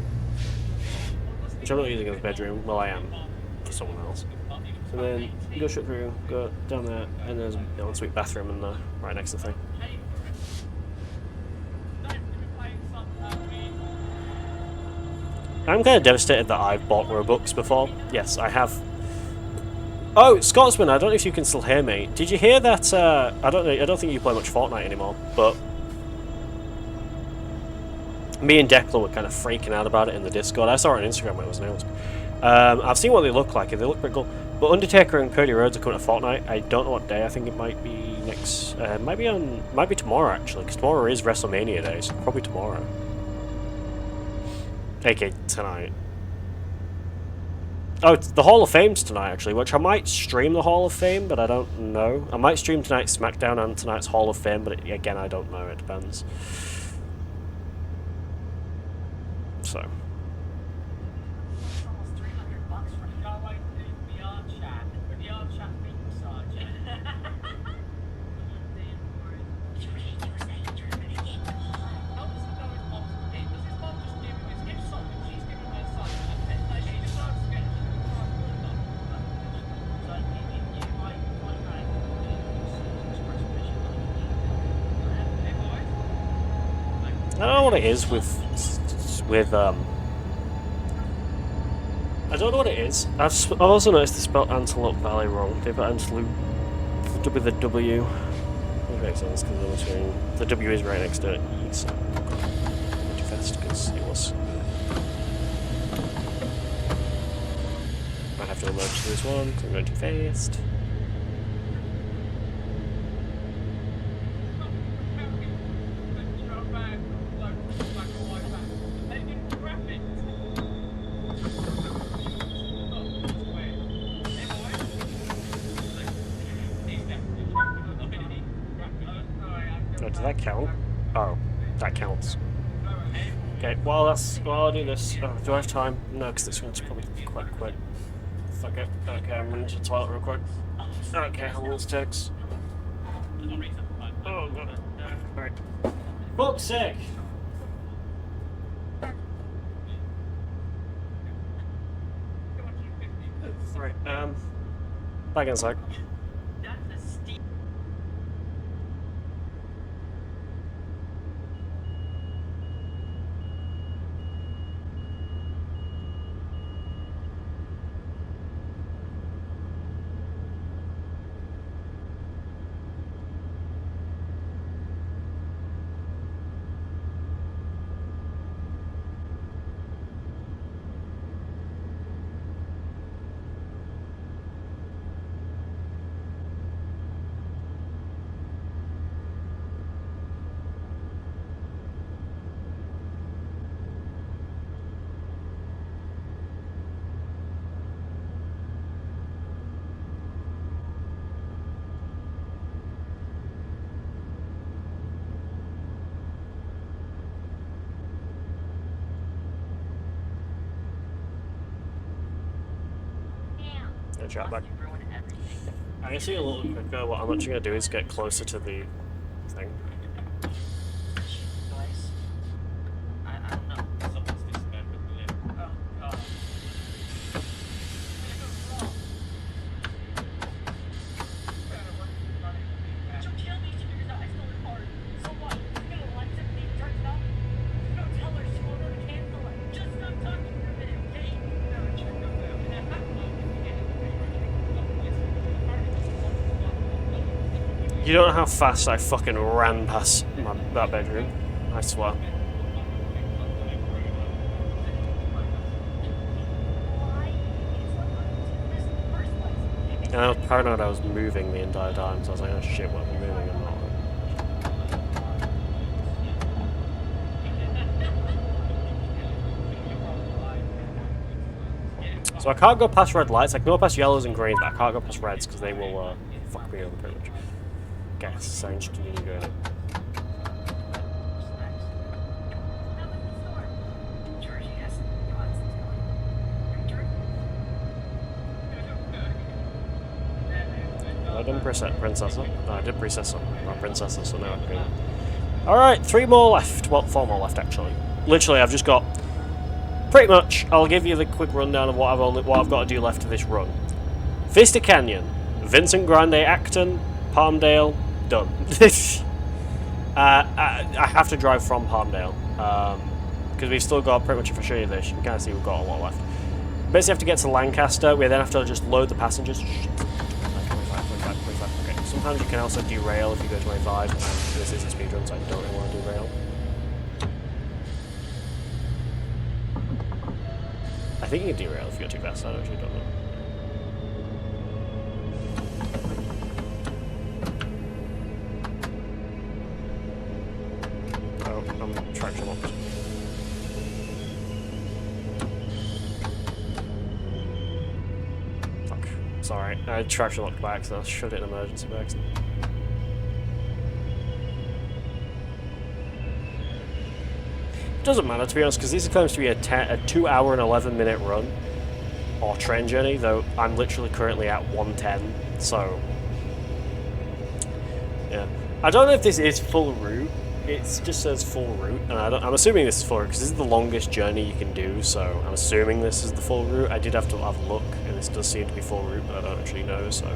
Which I'm not using as a bedroom. Well, I am for someone else. And then you go straight through, go down there, and there's an ensuite bathroom in there, right next to the thing. I'm kind of devastated that I've bought Robux before. Yes, I have. Oh, Scotsman, I don't know if you can still hear me. Did you hear that? I don't think you play much Fortnite anymore, but me and Declan were kind of freaking out about it in the Discord. I saw it on Instagram when it was announced. I've seen what they look like. They look pretty cool. But Undertaker and Cody Rhodes are coming to Fortnite. I don't know what day. I think it might be next. Might be tomorrow actually, because tomorrow is WrestleMania day. So probably tomorrow. AK tonight. Oh, it's the Hall of Fame's tonight actually, which I might stream the Hall of Fame, but I don't know. I might stream tonight's SmackDown and tonight's Hall of Fame, but again, I don't know. It depends. So. Almost $300 for it. Y'all like the VR chat, or the VR chat thing massage. How does he know his mom's paid? Does his mom just give him his gift son and she's giving him a son? Like, she just starts getting I don't know what it is I don't know what it is. I've also noticed they spelled Antelope Valley wrong. They put Antelope with a W. Which makes sense because the W is right next to E, so I'm going too fast because it was. Might have to emerge to this one because I'm going too fast. Does that count? Oh, that counts. Okay, well I'll do this. Oh, do I have time? No, because this one's probably quite quick. Fuck it. Okay, I'm running to the toilet real quick. Okay, how long this takes? Oh god. Alright. Fuck's sake! Right, back in a sec. Chat back. I can see a little quicker. What I'm actually going to do is get closer to the thing. You don't know how fast I fucking ran past that bedroom. I swear. And I was paranoid I was moving the entire time, so I was like, oh shit, what am I moving? I'm not. So I can't go past red lights. I can go past yellows and greens, but I can't go past reds because they will fuck me over pretty much. Okay, so I'm just going to go. princessor. No, I did princessor, not princessor, so now I can... Alright, 3 more left. Well, 4 more left, actually. Literally, I've just got... Pretty much, I'll give you the quick rundown of what I've got to do left to this run. Vista Canyon, Vincent Grande Acton, Palmdale, done. I have to drive from Palmdale, because we've still got, pretty much if I show you this, you can kind of see we've got a lot left. Basically have to get to Lancaster, we then have to just load the passengers. 25. Okay, sometimes you can also derail if you go 25, and this is a speedrun, so I don't really want to derail. I think you can derail if you go too fast, I actually don't know. I'm traction locked. Fuck. Sorry, I traction locked by accident. I shoved it in emergency by accident. It doesn't matter, to be honest, because this claims to be a 2 hour and 11 minute run or train journey, though I'm literally currently at 110, so yeah. I don't know if this is full route. It just says full route, and I'm assuming this is full route because this is the longest journey you can do, so I'm assuming this is the full route. I did have to have a look, and this does seem to be full route, but I don't actually know, so.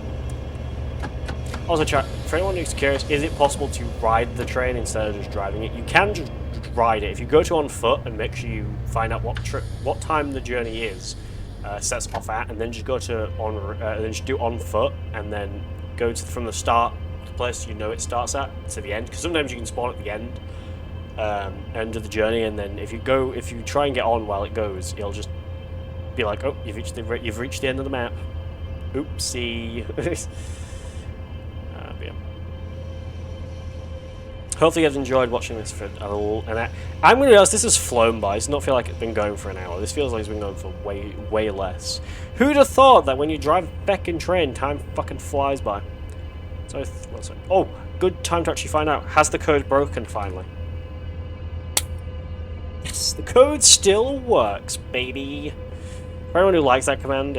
Also, chat, for anyone who's curious, is it possible to ride the train instead of just driving it? You can just ride it. If you go to on foot and make sure you find out what time the journey is, sets off at, and then just go to then just do on foot, and then go to from the start, the place you know it starts at, to the end. Because sometimes you can spawn at the end of the journey, and then if you try and get on while it goes, it'll just be like, oh, you've reached the end of the map. Oopsie. Yeah. Hopefully you guys enjoyed watching this for a little, and I'm going to be honest, this has flown by. It's not feel like it's been going for an hour. This feels like it's been going for way less. Who'd have thought that when you drive back in train, time fucking flies by? So, oh, good time to actually find out. Has the code broken finally? Yes, the code still works, baby. For anyone who likes that command,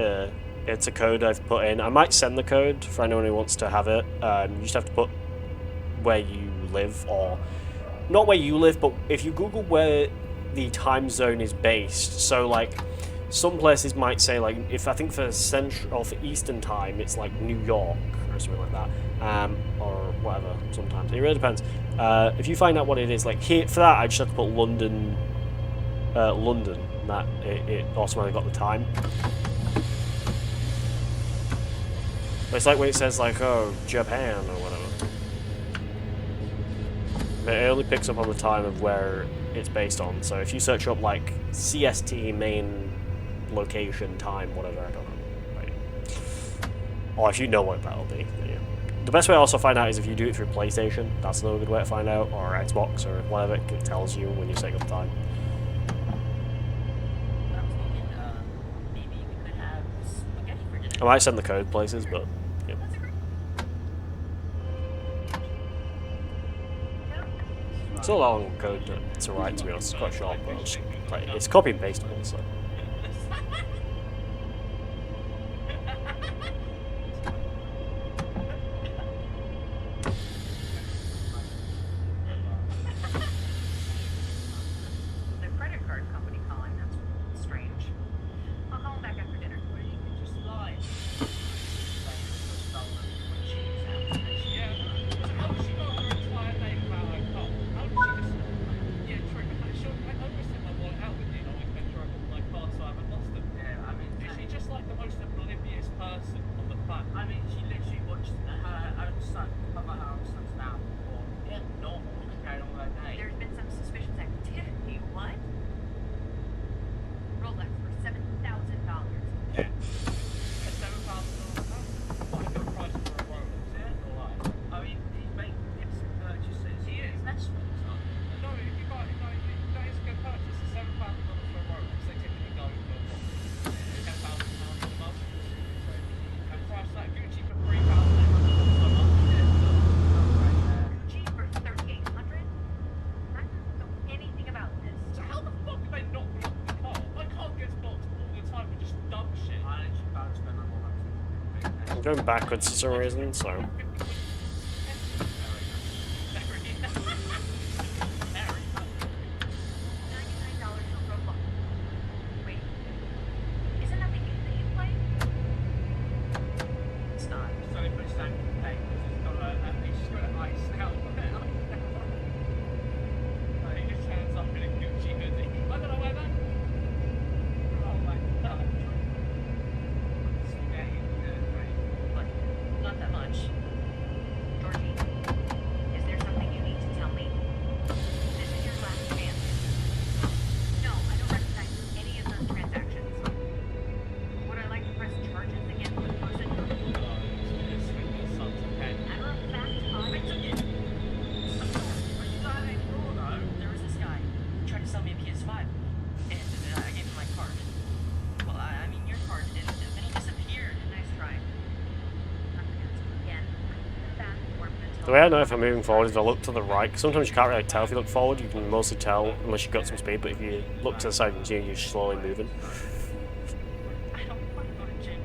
it's a code I've put in. I might send the code for anyone who wants to have it. You just have to put where you live, or not where you live, but if you Google where the time zone is based, so like some places might say, like, if I think for Central or for Eastern time it's like New York or something like that, or whatever. Sometimes it really depends. If you find out what it is, like here for that, I just have to put London, and that it automatically got the time. But it's like when it says like, oh, Japan or whatever. It only picks up on the time of where it's based on. So if you search up like CST main location time, whatever, I don't know. Right. Or if you know what that'll be. Yeah. The best way to also find out is if you do it through PlayStation. That's another good way to find out, or Xbox or whatever. It tells you when you're setting up time. I was thinking, maybe we could have spaghetti for dinner. I might send the code places, but yeah. It's not a long code to write, to be honest. It's quite short, but it's copy and pasteable, so. The credit card company calling, that's strange. I'll call them back after dinner. Well, you could just lie. Yeah. How does she know her entire name about her car? How does she just... Yeah, true. I always take my wallet out with me and always make sure I put my card so I haven't lost it. Yeah, I'm going backwards for some reason, so... $99 for Roblox. Wait, isn't that the game that you play? It's not. So they put Sam in the paint because it's got an ice now. He just turns up in a Gucci hoodie. I don't know why that. Oh my god. Look, not that much. Georgie, is there something you need to tell me? This is your last chance. No, I don't recognize any of those transactions. Would I like to press charges against the person who... Matter of fact, I took it. But you got it. There was this guy who tried to sell me a PS5, and I gave him my card. Well, I mean your card, and then he disappeared. Nice try. Not gonna ask you again. Come back, or I'm gonna tell The way I know if I'm moving forward is if I look to the right. 'Cause sometimes you can't really tell if you look forward. You can mostly tell unless you've got some speed. But if you look to the side, you can see you're slowly moving. I don't want to go to gym.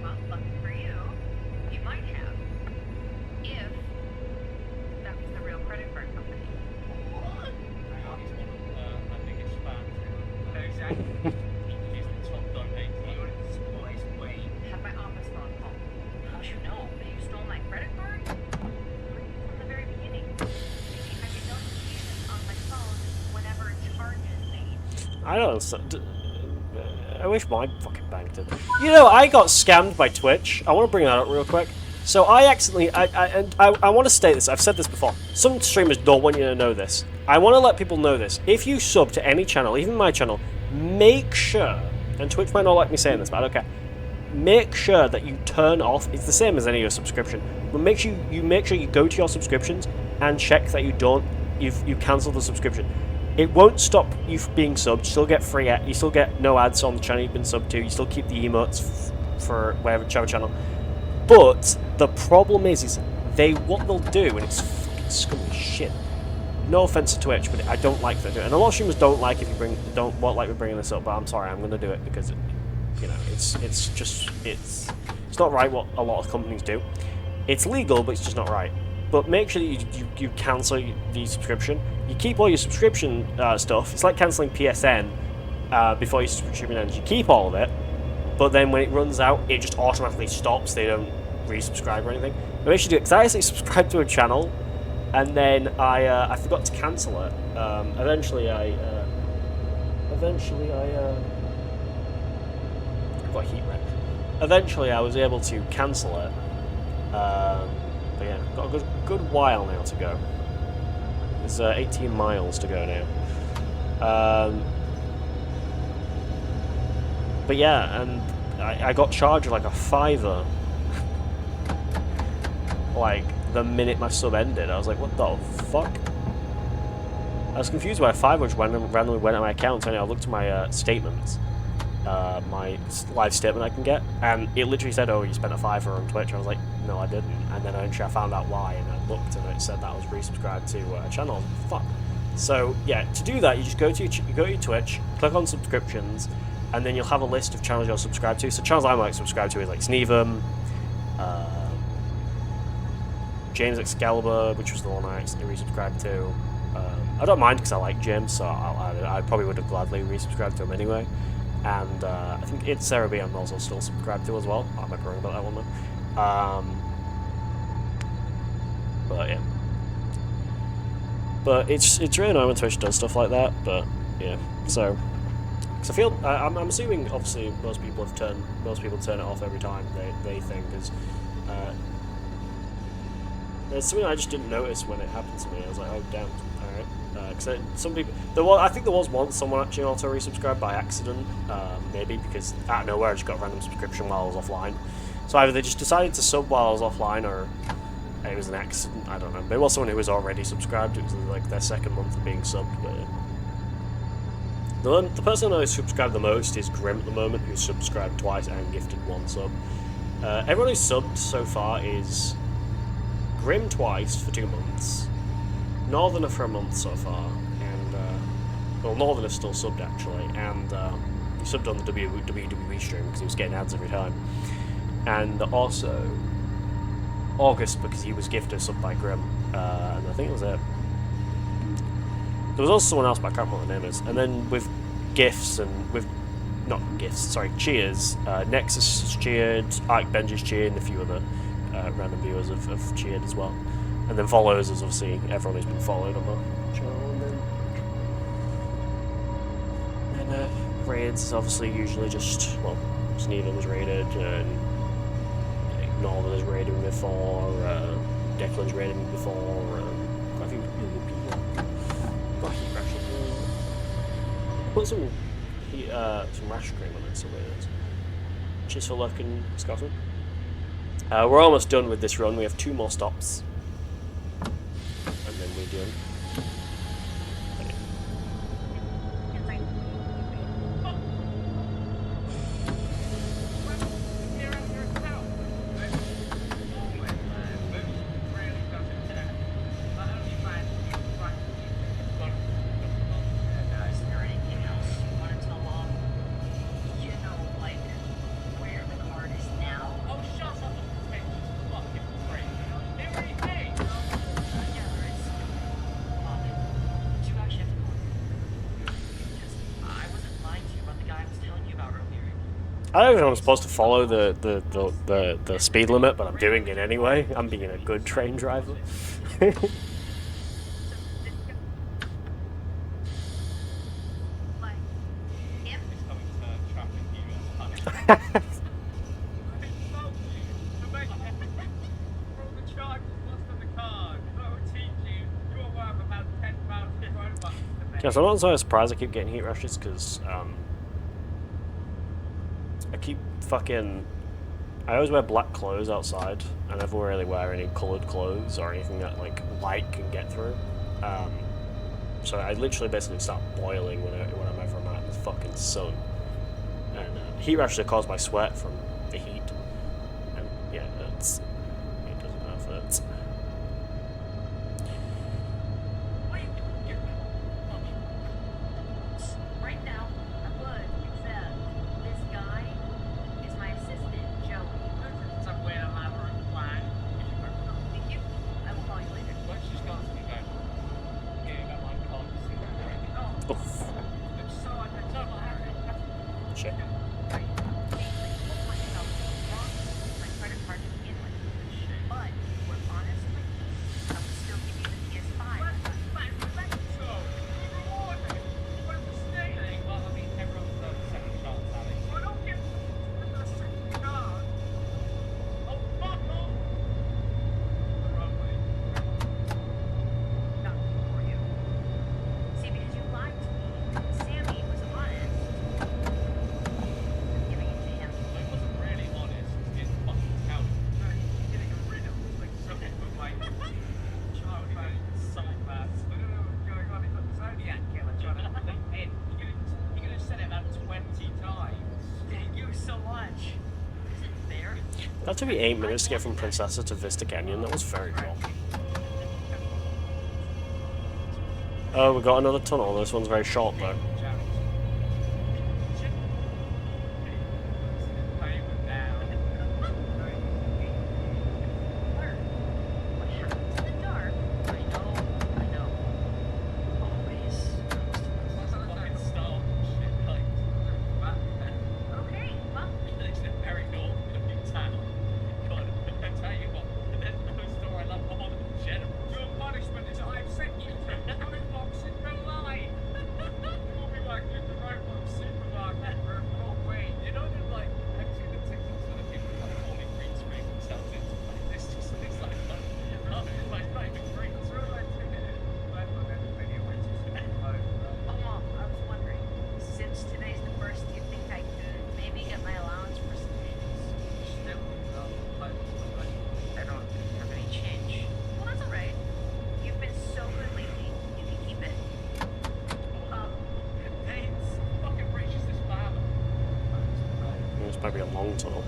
Well, lucky for you, you might have. If that was the real credit card company. What? I think it's fans. Exactly. He's the top domain. He wanted to support his way. Have my office phone call. How'd you know that you stole my credit card? From the very beginning. Maybe I get notifications on my phone whenever a charge is made. I don't know. I wish my fucking bank did. You know, I got scammed by Twitch. I want to bring that up real quick. So I accidentally, I want to state this. I've said this before. Some streamers don't want you to know this. I want to let people know this. If you sub to any channel, even my channel, make sure, and Twitch might not like me saying this, but I don't care. Make sure that you turn off. It's the same as any of your subscription, but make sure you go to your subscriptions and check that you cancel the subscription. It won't stop you from being subbed. You still get free. You still get no ads on the channel you've been subbed to. You still keep the emotes for whichever channel. But the problem is what they'll do, and it's fucking scummy as shit. No offense to Twitch, but I don't like that. And a lot of streamers don't like won't like me bringing this up. But I'm sorry, I'm going to do it because it's not right what a lot of companies do. It's legal, but it's just not right. But make sure that you cancel the subscription. You keep all your subscription stuff. It's like cancelling PSN before your subscription ends. You keep all of it, but then when it runs out, it just automatically stops. They don't resubscribe or anything. But make sure you do it, because I actually subscribed to a channel, and then I forgot to cancel it. Eventually I got a heat wrench. Eventually I was able to cancel it. But yeah, got a good while now to go. There's 18 miles to go now. But yeah, and I got charged like a $5 like the minute my sub ended. I was like, what the fuck? I was confused why a $5 just randomly went at my account. So anyway, I looked at my statements, my live statement I can get, and it literally said, oh, you spent a $5 on Twitch. I was like, no, I didn't. And then eventually I found out why, and I looked and it said that I was resubscribed to a channel. I was like, fuck. So yeah, to do that, you just go to your Twitch, click on subscriptions, and then you'll have a list of channels you're subscribed to. So channels I'm like subscribed to is like Sneevum, James Excalibur, which was the one I accidentally resubscribed to. I don't mind because I like James, so I probably would have gladly resubscribed to him anyway. And I think it's Sarah B I'm also still subscribed to as well. I might be wrong about that one though. But yeah. But it's really annoying when Twitch does stuff like that. But yeah, so I feel I'm assuming obviously most people turn it off every time they think is. There's something I just didn't notice when it happened to me. I was like, oh damn, alright. Because some people, I think there was once someone actually auto resubscribed by accident, maybe because out of nowhere I just got a random subscription while I was offline. So either they just decided to sub while I was offline, or it was an accident. I don't know. But it was someone who was already subscribed. It was like their second month of being subbed. But the person I subscribed the most is Grim at the moment, who's subscribed twice and gifted one sub. Everyone who's subbed so far is Grim twice for 2 months, Northerner for a month so far, and well, Northerner's still subbed actually, and subbed on the WWE stream because he was getting ads every time. And also August because he was gifted sub by Grim, and I think it was it. There was also someone else, but I can't remember what the name is. And then with gifts and with not gifts, sorry, cheers. Nexus has cheered, Ike Benji's cheered, and a few other random viewers have cheered as well. And then follows is obviously everyone who's been followed on the channel. And then raids is obviously usually just, well, Sneven was raided, and Northern has raided me before, Declan's raided me before, quite a few really good people. Got heat ration. Put some rash cream on it, so it is. Cheers for lurking, Scotsman. We're almost done with this run. We have 2 more stops, and then we're done. I don't know if I'm supposed to follow the speed limit, but I'm doing it anyway. I'm being a good train driver. Yeah, so I'm not so surprised I keep getting heat rushes because I keep fucking. I always wear black clothes outside. I never really wear any coloured clothes or anything that like light can get through. So I literally basically start boiling whenever I'm out in the fucking sun. And heat rashes are caused by sweat from the heat. And yeah, it hurts. It doesn't hurt. It hurts. Right now, I'm good, except this guy is my assistant, Joey. Somewhere in my plan. Thank you. I will call you later. Let's just go to the guy. Yeah, that might call to see. Oh, I'm so undetermined. shit. My credit card to begin with. But, we're honest with you, I will still give you the PS5. Not for you. See, because you lied to me. Sammy was honest. I'm giving it to him. Thank you so much. Is it fair? That took me 8 minutes to get from Princessa to Vista Canyon. That was very cool. Oh, we got another tunnel. This one's very short though. What happens in the dark? I know. Always. Okay, well, Your punishment is I've sent you to Roblox in real life. You'll be like in the Roblox supermarket for a full week. You know, that, like, I've seen the TikToks where the people like falling green screen themselves into like this. Just it's like, not even green. It's really like 2 minutes left on every video, which is like, oh, Mom, I was wondering, since today's the first, do you think I could maybe get my allowance for submissions? still, like, I don't have any change. Well, that's alright. You've been so good lately. You can keep it. Hey, it's fucking racist, this farmer. It's probably a long tunnel.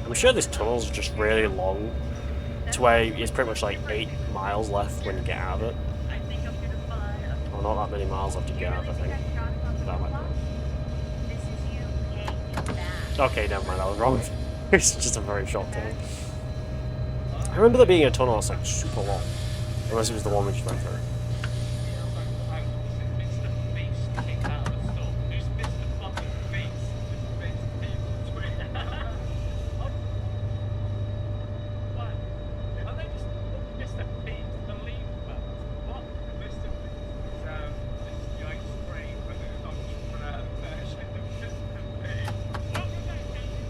I'm sure this tunnel's just really long. To where it's pretty much like 8 miles left when you get out of it. I think I'm gonna buy a Well, not that many miles left to get out of it, I think. That might be. This is Okay, never mind, I was wrong. It's just a very short tunnel. I remember there being a tunnel that's like super long. Unless it was the one we just went through. Mr. Beast kicked out of the store. Who's Mr. fucking Beast? Mr. Beast people tweet. What? Are they just Mr. Beast believable? What? Mr. Beast is the ice cream, but they're not for a version of Mr. Beast. Welcome back, Captain.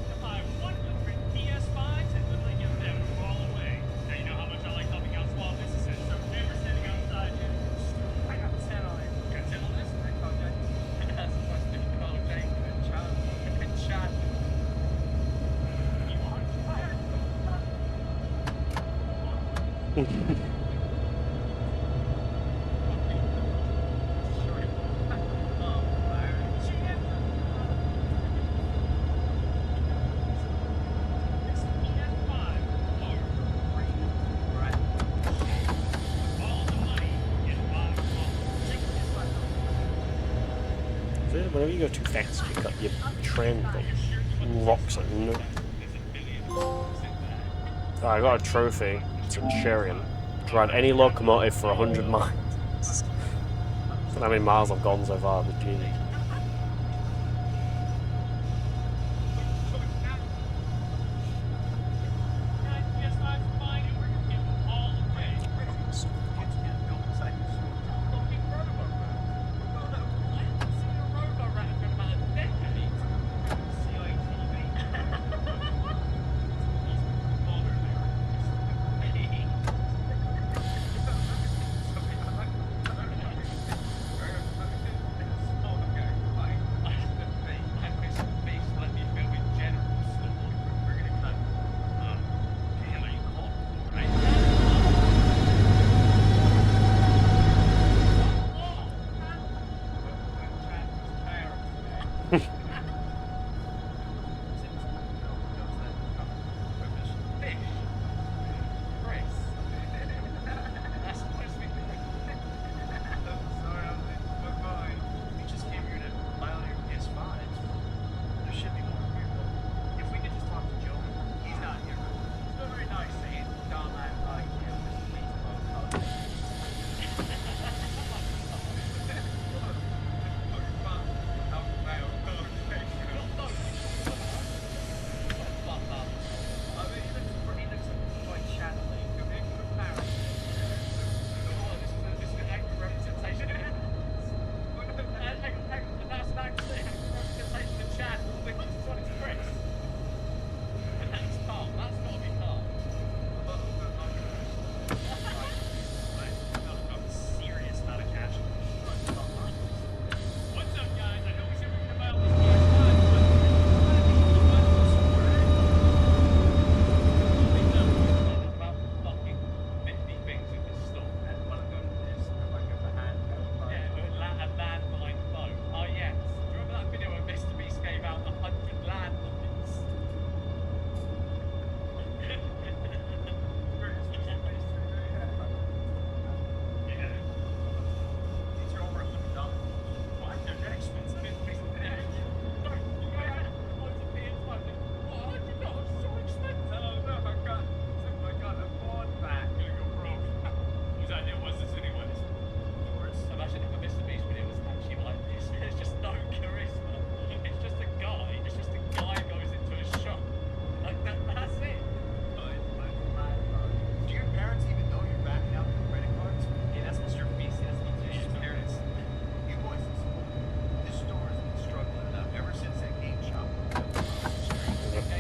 To buy 100 PS5s and literally give them all away. Now you know how much I like helping out small businesses, so if you're ever standing outside your store, I got 10 on it. you can tell this. I called Jake. That's supposed to be called Jake and Chad. And Chad. You are fired. It's PS5. All the money in one vault. Whenever you go too fast, your train like rocks like no. Oh, I got a trophy. It's a chariot. Ride any locomotive for 100 miles. I don't know how many miles I've gone so far, but Jesus. PS5 is fine, and we're gonna give them all away. Fucking robo rat. I haven't seen a robo rat in about a decade. CITV.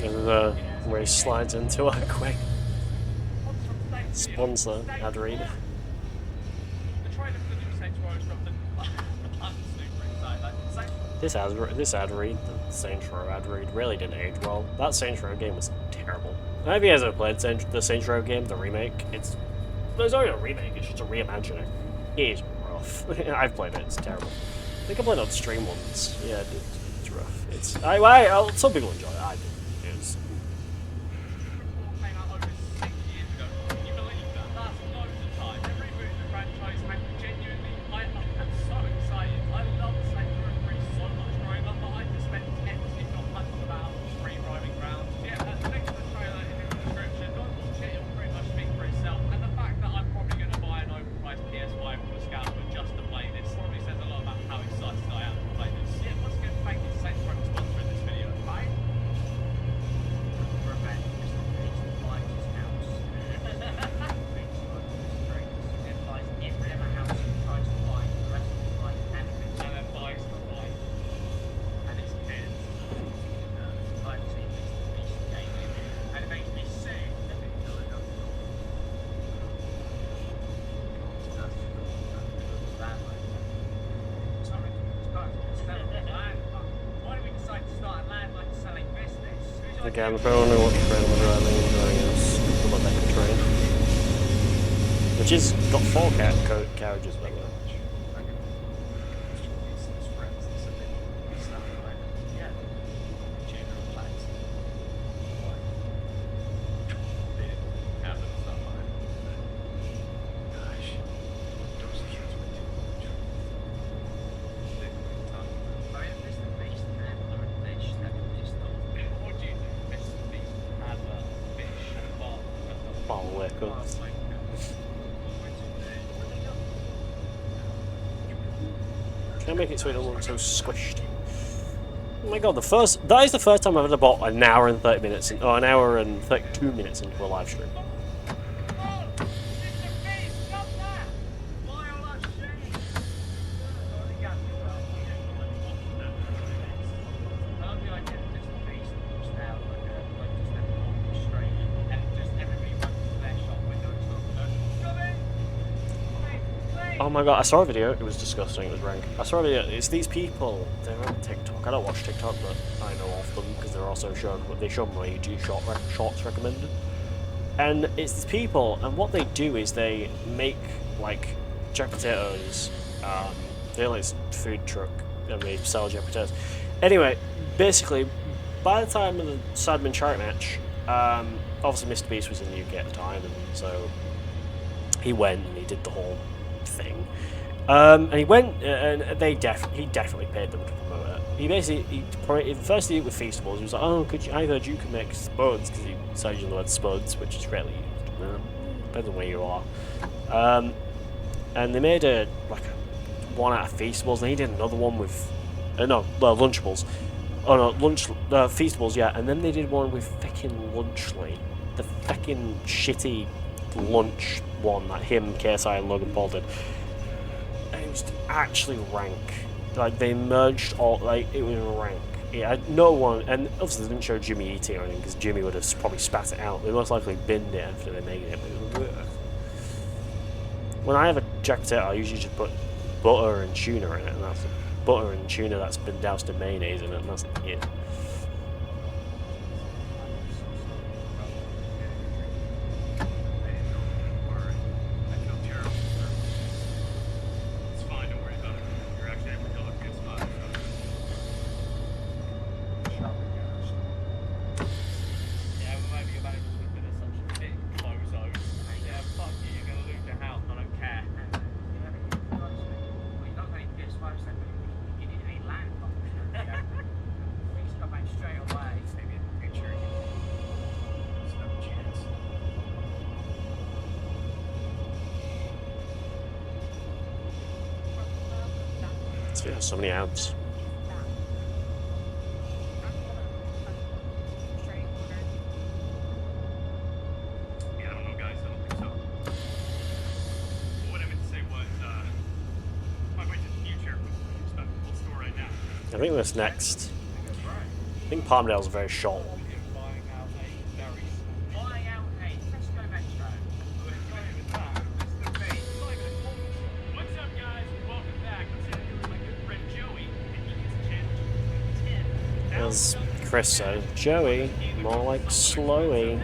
He's older where he slides into a quick sponsor ad read. The trailer for the new Saints Row has dropped I'm super excited. Like, This ad read, the Saints Row ad read, really didn't age well. That Saints Row game was terrible. If you guys ever played the Saints Row game, the remake, it's not even a remake, it's just a reimagining. It is rough. I've played it, it's terrible. I think I played it on stream once. Yeah, it's rough. It's some people enjoy it. I do. It was. came out over 6 years ago. Can you believe that? That's loads of time. They're rebooting the franchise, and genuinely, I'm so excited. I love Saints Row 3 so much growing up, but I just spent 10, if not hundreds of Again, if I only watch train when driving, enjoying a double-decker train. Which is got 4 carriages, by the way. Can I make it so it doesn't look so squished? Oh my god, that is the first time I've ever bought an hour and 30 minutes, or an hour and 32 minutes into a live stream. Oh my god, I saw a video, it was disgusting, it was rank. I saw a video, it's these people, they're on TikTok. I don't watch TikTok, but I know of them because they're also shown, they show my YouTube shorts recommended. And it's these people, and what they do is they make, like, jack potatoes, they're like a food truck, and they sell jack potatoes. Anyway, basically, by the time of the Sadman Chariot match, obviously Mr. Beast was in the UK at the time, and so he went and he did the whole thing, and he went, and he definitely paid them to promote it. He basically, first he did it with Feastables. He was like, oh, I heard you can make spuds, because he started using the word spuds, which is rarely used, depends on where you are. And they made one out of Feastables, and he did another one with, Lunchables. Oh no, Feastables, yeah, and then they did one with feckin' Lunchly, the feckin' shitty lunch one that him, KSI, and Logan Paul did. And it was actually rank. Like, they merged all, like, it was rank. It had no one, and obviously they didn't show Jimmy eating or anything, because Jimmy would have probably spat it out. They most likely binned it after they made it, but it was, ugh. When I have a jack potato, I usually just put butter and tuna in it, and that's butter and tuna that's been doused in mayonnaise in it, and that's it. Yeah, so many ads. Yeah, I don't know, guys. I don't think so. But what I meant to say was, my way to the future. Expect the full store right now. I think that's next. I think Palmdale's a very short one. What's up, guys? Welcome back. I'm sitting here with my good friend Joey, and he gets a chance to As Chris said, Joey, more like Slowy.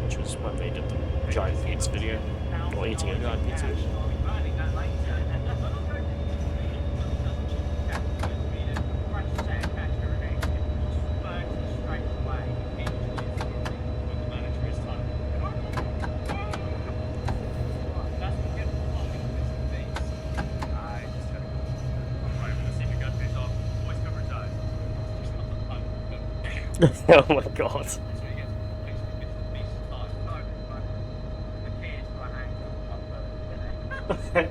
Which was when they did the giant pizza video. Or eating a giant pizza. Oh my god. Yeah,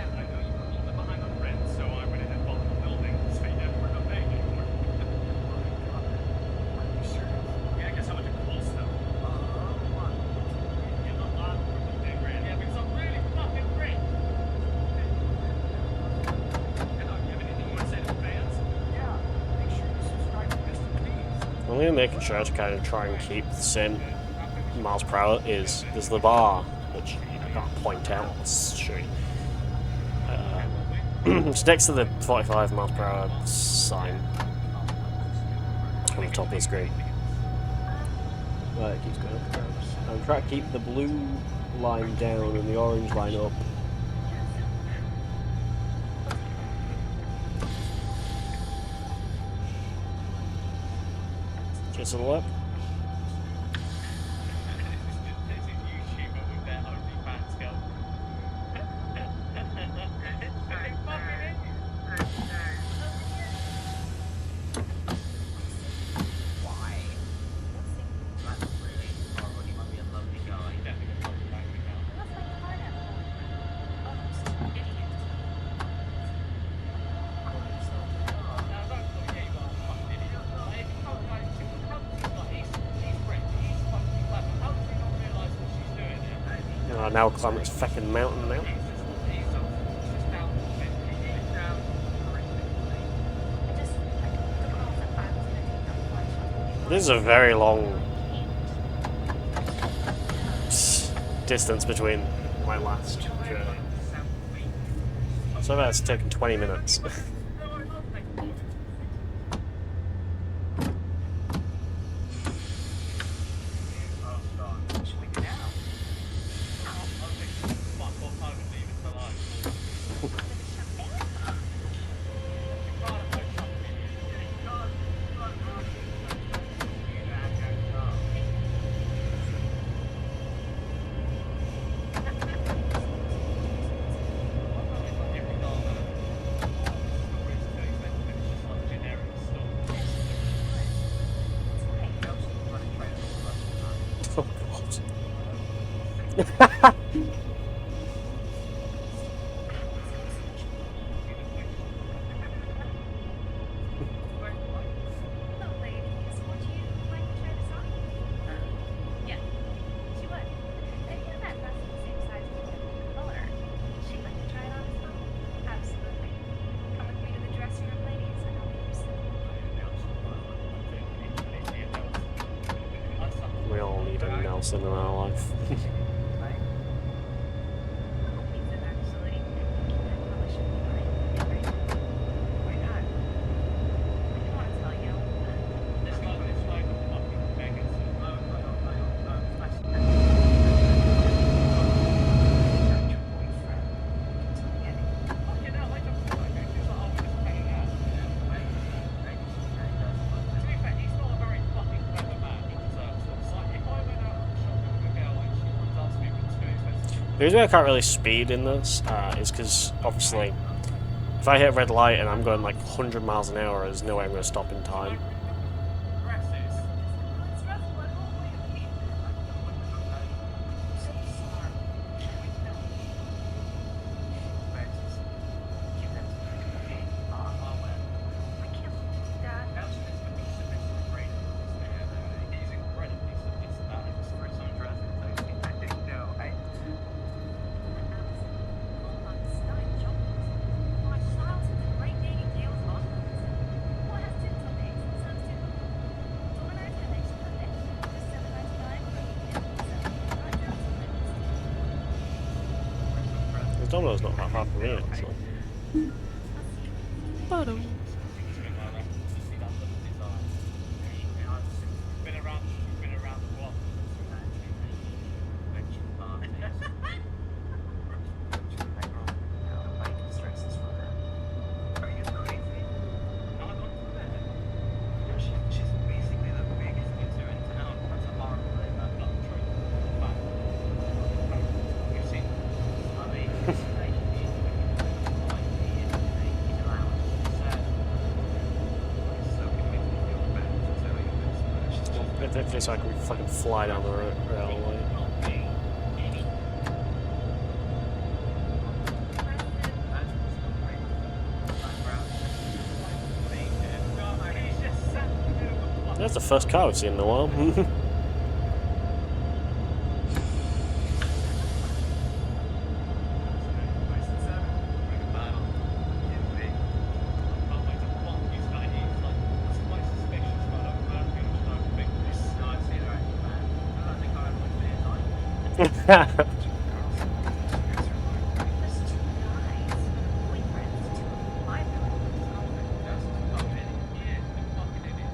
I know you're a little bit behind on rent, so I went ahead and bought the building, so you never were not paying anymore. Yeah, I guess how much it costs though. Yeah, a lot more than 10 grand. Yeah, because I'm really fucking rich. And I'm giving only thing making sure to kind of try and keep the same miles per hour is there's the bar, which I can't point out. I'll show you. It's next to the 45 miles per hour sign on the top of the screen. Right, it keeps going up and down. I'm trying to keep the blue line down and the orange line up. Just to the left. This is YouTuber with their OnlyFans girl. It's fucking it. Why? That's really horrible. He might be a lovely guy. Definitely a fucking lovely girl. That's like pineapple. Oh, idiot. Call himself a car. Now, don't call me a fucking idiot. Like, if you can't, like, he's French, he's fucking clever. How does he not realise what she's doing there? Now climbing this fucking mountain now. He's just down the bit. He's down horrifically. I just, like, the calls at 5 was gonna take that much. This is a very long distance between my last journey. So that's taken 20 minutes. Should we go now? Oh god. Hello, ladies. Would you like to try this on? Yeah, she would. And you know that dress is the same size as the color. Would she like to try it on as well? Absolutely. Come with me to the dressing room, ladies, and I'll be your We all need a Nelson in our life. pizza, actually. That probably should be fine. Right? Why not? I didn't want to tell you. It's like a fucking Vegas. Your boyfriend. Fucking hell, like a fucking she's like, oh, we're just hanging out. To be fair, he's not a very fucking clever man. He deserves it. It's like, if I went out shopping with a girl and she runs after me with too expensive. The reason why I can't really speed in this is because, obviously, if I hit a red light and I'm going like 100 miles an hour, there's no way I'm going to stop in time. Dresses. It's stressful at home, lately. So sorry. No. Francis, give that to me, okay? I can't believe that. He's incredibly submissive. For some dresses, I think no. Because Domino's not that far from me, so. Been around the block. She's basically the biggest user in town. That's a horrible thing. Not true. But you've seen I mean, it's like, he's allowed. So it makes me feel bad to tell you this, but it's just It feels like we fucking fly down the railway. That's the first car we've seen in a while. There's two guys, boyfriends, two of my relatives. That's fucking idiot. The fucking idiot.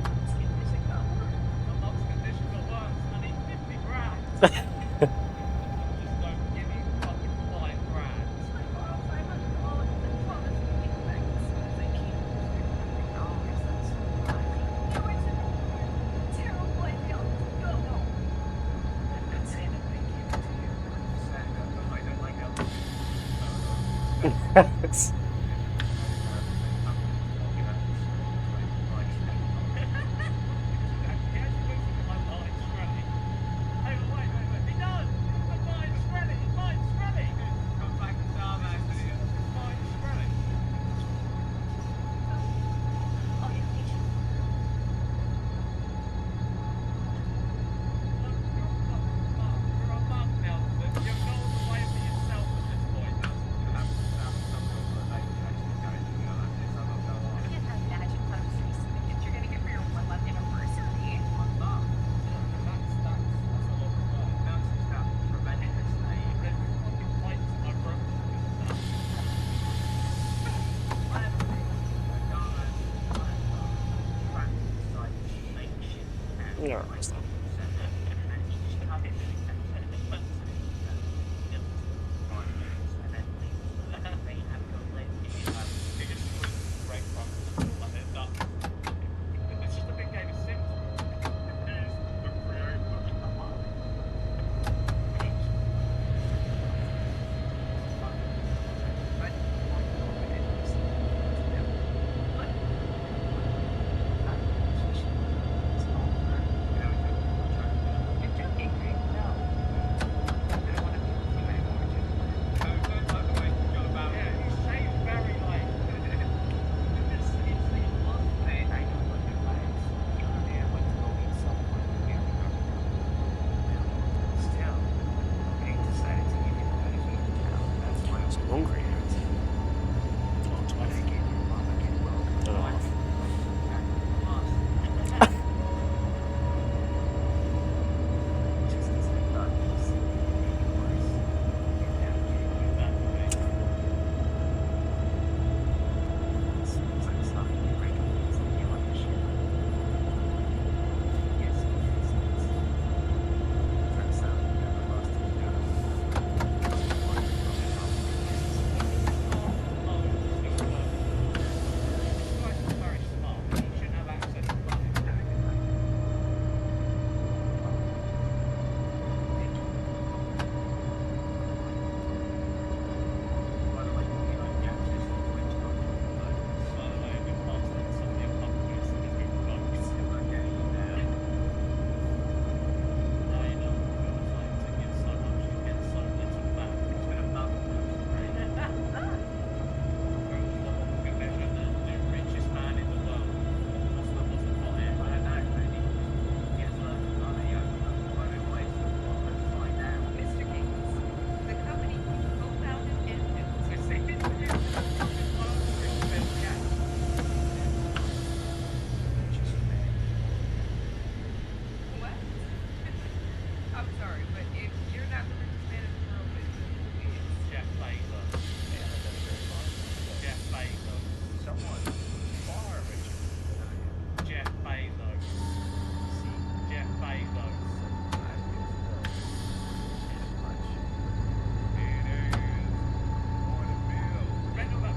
Let's get this go. The last condition got worse. I need 50 grand. Just don't give me fucking 5 grand. I borrow $500 and promise to pay back as soon as I can. $300, that's so much. You always said terrible idea. No, no. I'm not saying that I give it to you. I'm just saying that I don't like how I'll get you. I can't imagine how to say something that you're gonna get for your 1-month anniversary. No, it's not. It's just a big game of Sims. I'm hungry. Mr. Gates, the company you co-founded and what? I'm sorry, but if you're not the richest man in the world, then who is? Jeff Bezos. Jeff Bezos. Someone far richer than I am. Jeff Bezos. See, Jeff Bezos. I think as much. It is. More to build. Randall,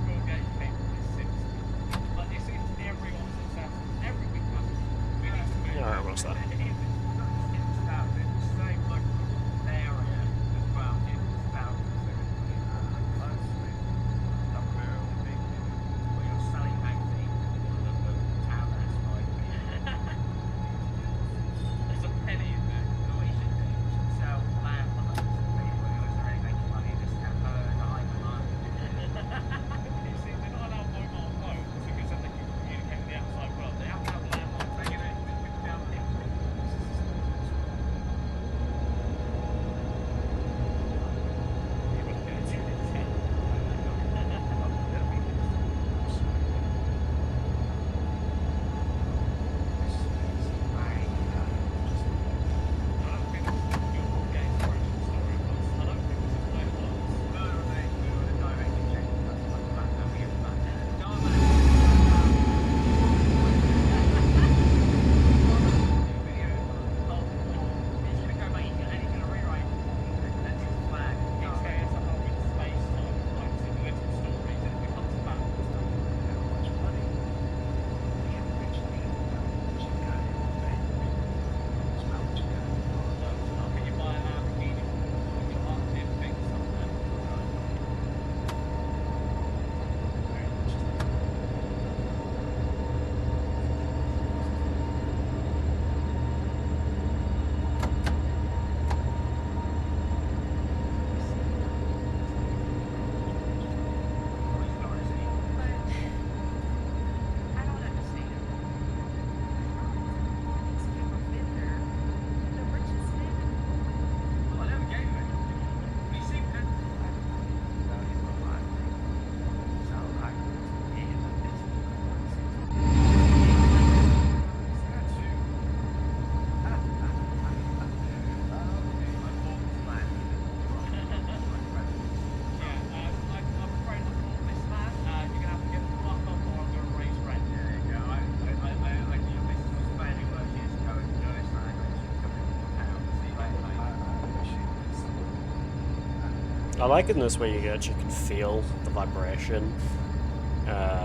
I like it in this way you actually can feel the vibration.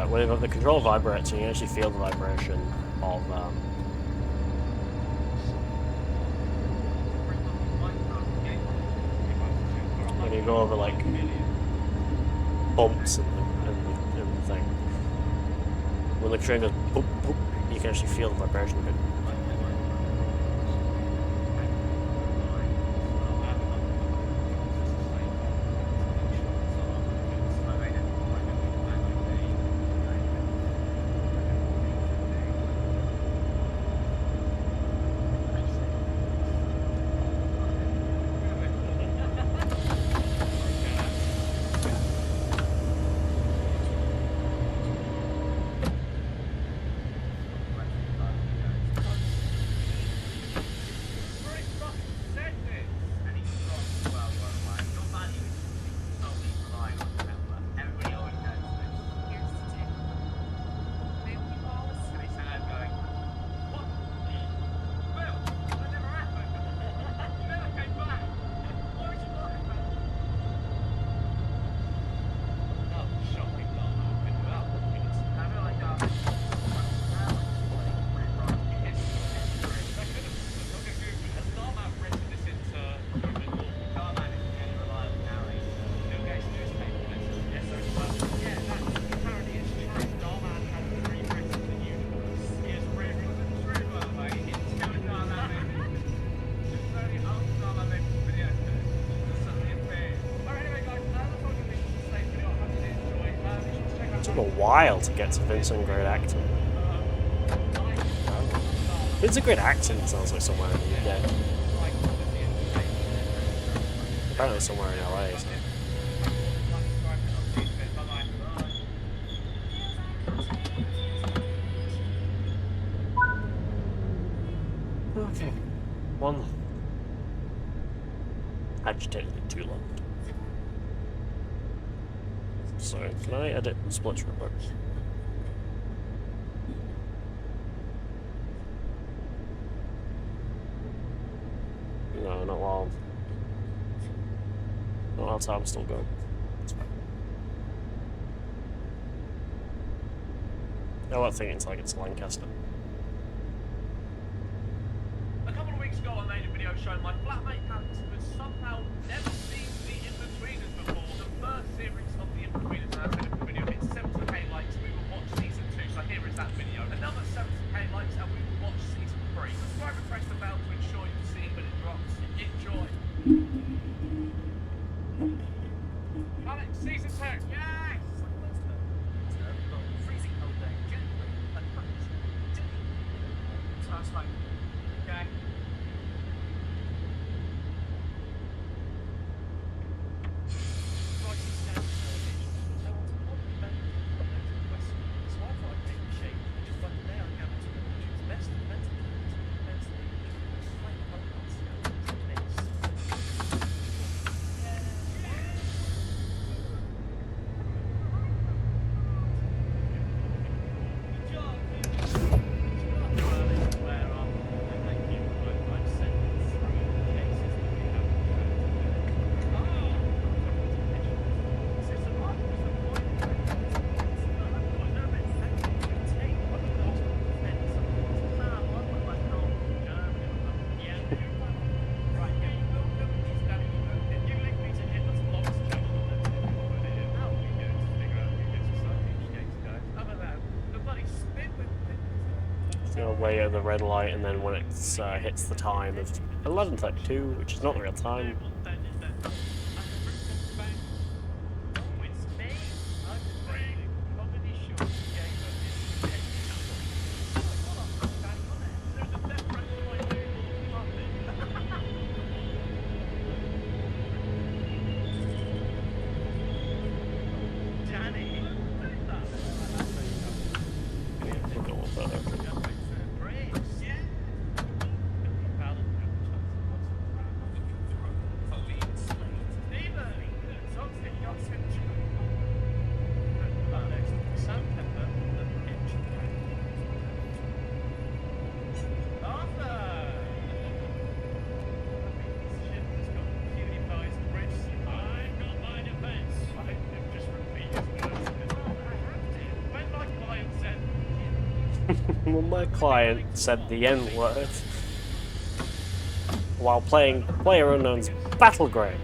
When the control vibrates, you can actually feel the vibration of when you go over like bumps in the thing. When the train goes boop boop, you can actually feel the vibration a bit. It took a while to get to Vincent grade acting. Vincent grade acting sounds like somewhere in the UK. Apparently somewhere in LA. So. Okay. One. Agitatedly too long. So, can I edit the splits real quick? No, not while. Not while time's still going. It's fine. Oh, I think it's like it's Lancaster. A couple of weeks ago, I made a video showing my flatmate Alex, who has somehow never seen the In-Betweeners before. The first series of the In-Betweeners, and I said in the video, hit 70k likes. We will watch season 2. So here is that video. Another 70k likes, and we will watch season 3. Subscribe and press the bell to ensure you see it when it drops. Enjoy. Alex, season 2. Yes. Freezing cold day. So that's like, okay. Way at the red light, and then when it hits the time of 11:32, which is not the real time. We'll go on further. Well, my client said the N word while playing PlayerUnknown's Battlegrounds.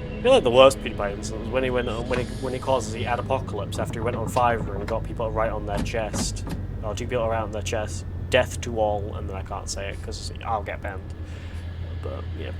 I feel like the worst PewDiePie incident was when he went on, when he causes the Apocalypse after he went on Fiverr and got people to write on their chest, or 2 people to write on their chest, "Death to all," and then I can't say it because I'll get banned. But yeah.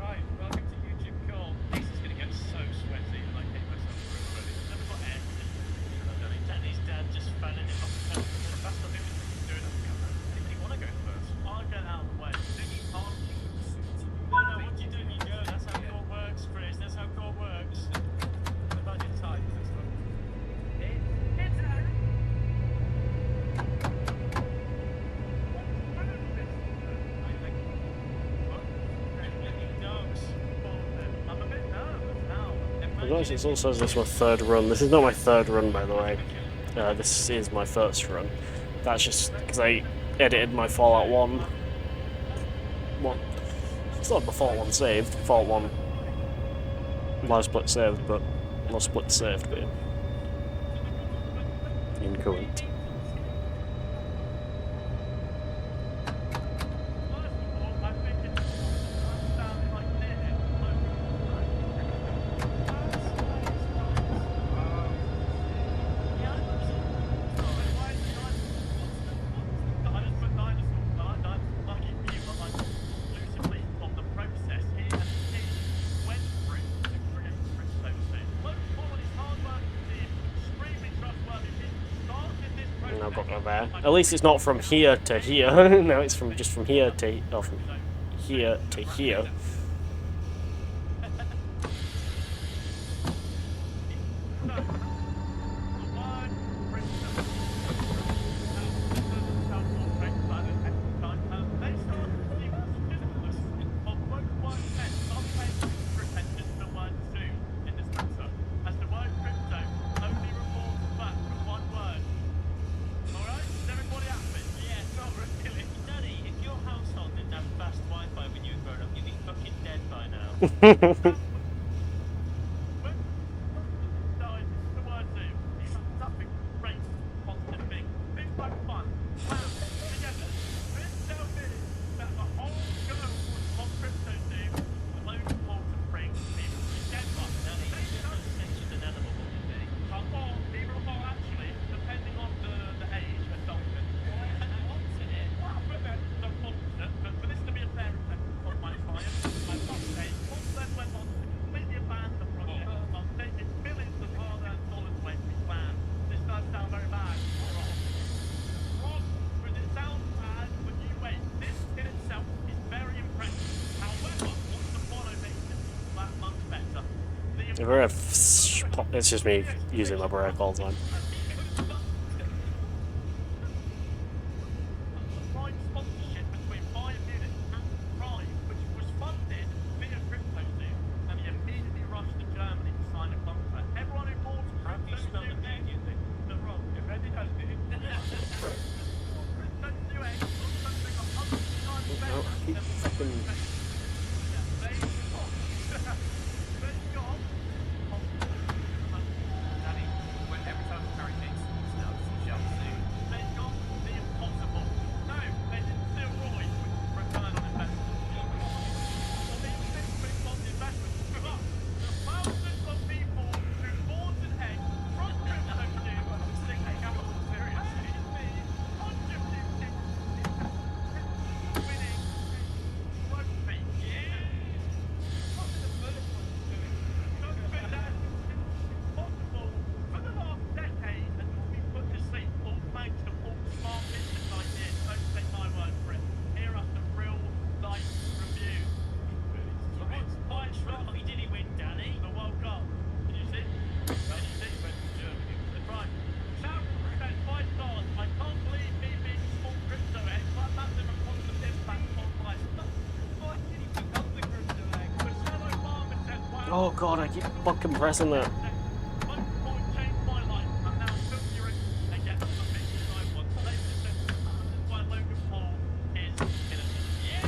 Right, welcome to YouTube Call. This is going to get so sweaty and I hate myself for it already. Never got air conditioning. I've done it. Danny's dad just fanning it off the top. That's not even doing it. Didn't he want to go first? I'll get out of the way. Do you can't? No, what do you do? You go. That's how God works, Chris. That's how God works. The budget's tight. That's what. I noticed it also says this is my 3rd run. This is not my 3rd run, by the way. This is my 1st run. That's just because I edited my Fallout 1. It's not the Fallout 1 saved. Fallout 1 live split saved, but not split saved, but incorrect. I've got my there. At least it's not from here to here. Now it's from just from here to from here to here. It's just me using my brake all the time. Oh god, I keep fucking pressing that. One point changed my life. I'm now filtering and get the pictures I want. So ladies and gentlemen, this is why Logan Paul is innocent. Yeah!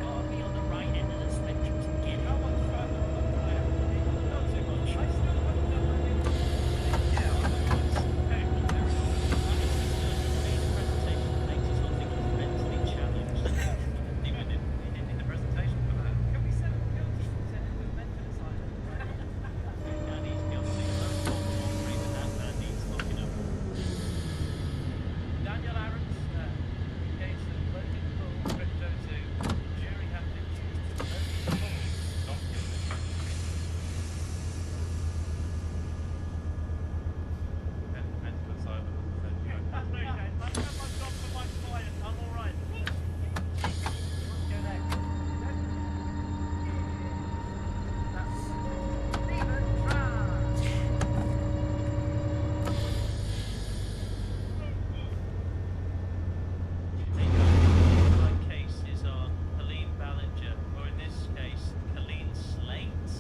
Gotta be on the right end of the spectrum to get it. Daniel Aaron's case of Logan Paul, Crypto 2, jury have been choosing Logan Paul, not guilty. Mental asylum. That's very nice. I've done my job for my client. I'm alright. Go next. Speedrun Trains. My case is on Colleen Ballinger, or in this case, Colleen Slate.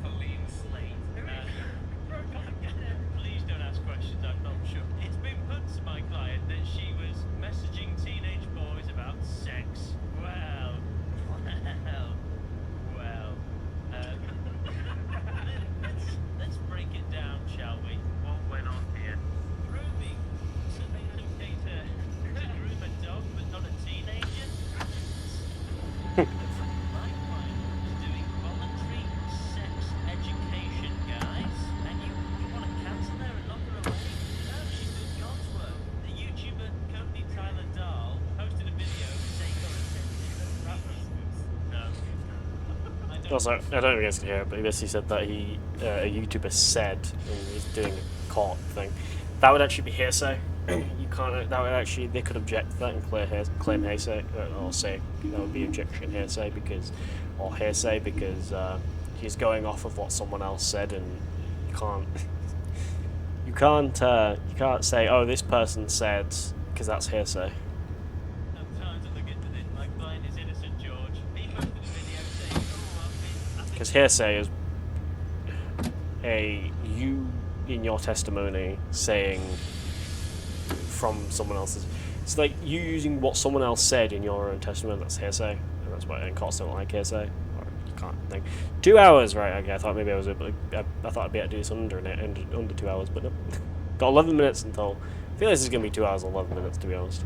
Colleen Slate. Please don't ask questions, I'm not sure. It's been put to my client that she was messaging teenage boys about sex. Well. Let's break it down, shall we? What went on here? Grooming. Something okay to groom a dog, but not a teenager? My client is doing voluntary sex education, guys. And you want to cancel her and lock her away? No, she's doing God's work. The YouTuber Cody Tyler Dahl posted a video saying her attentive rappers. No. I don't. Also, I don't know if you guys can hear it, but he basically said that a YouTuber said, and he's doing a court thing, that would actually be hearsay. You can't, that would actually, they could object to that and claim hearsay, or say that would be objection hearsay because, or hearsay because he's going off of what someone else said, and you can't say, oh, this person said, because that's hearsay. Sometimes I look into this, my client is innocent, George. He posted a video saying, oh, I think Because hearsay is you in your testimony saying from someone else's. It's like you using what someone else said in your own testimony. That's hearsay, and that's why courts don't like hearsay. Or you can't think 2 hours, right? Okay, I thought maybe I thought I'd be able to do this under 2 hours, but no. Got 11 minutes until. I feel like this is gonna be 2 hours and 11 minutes, to be honest.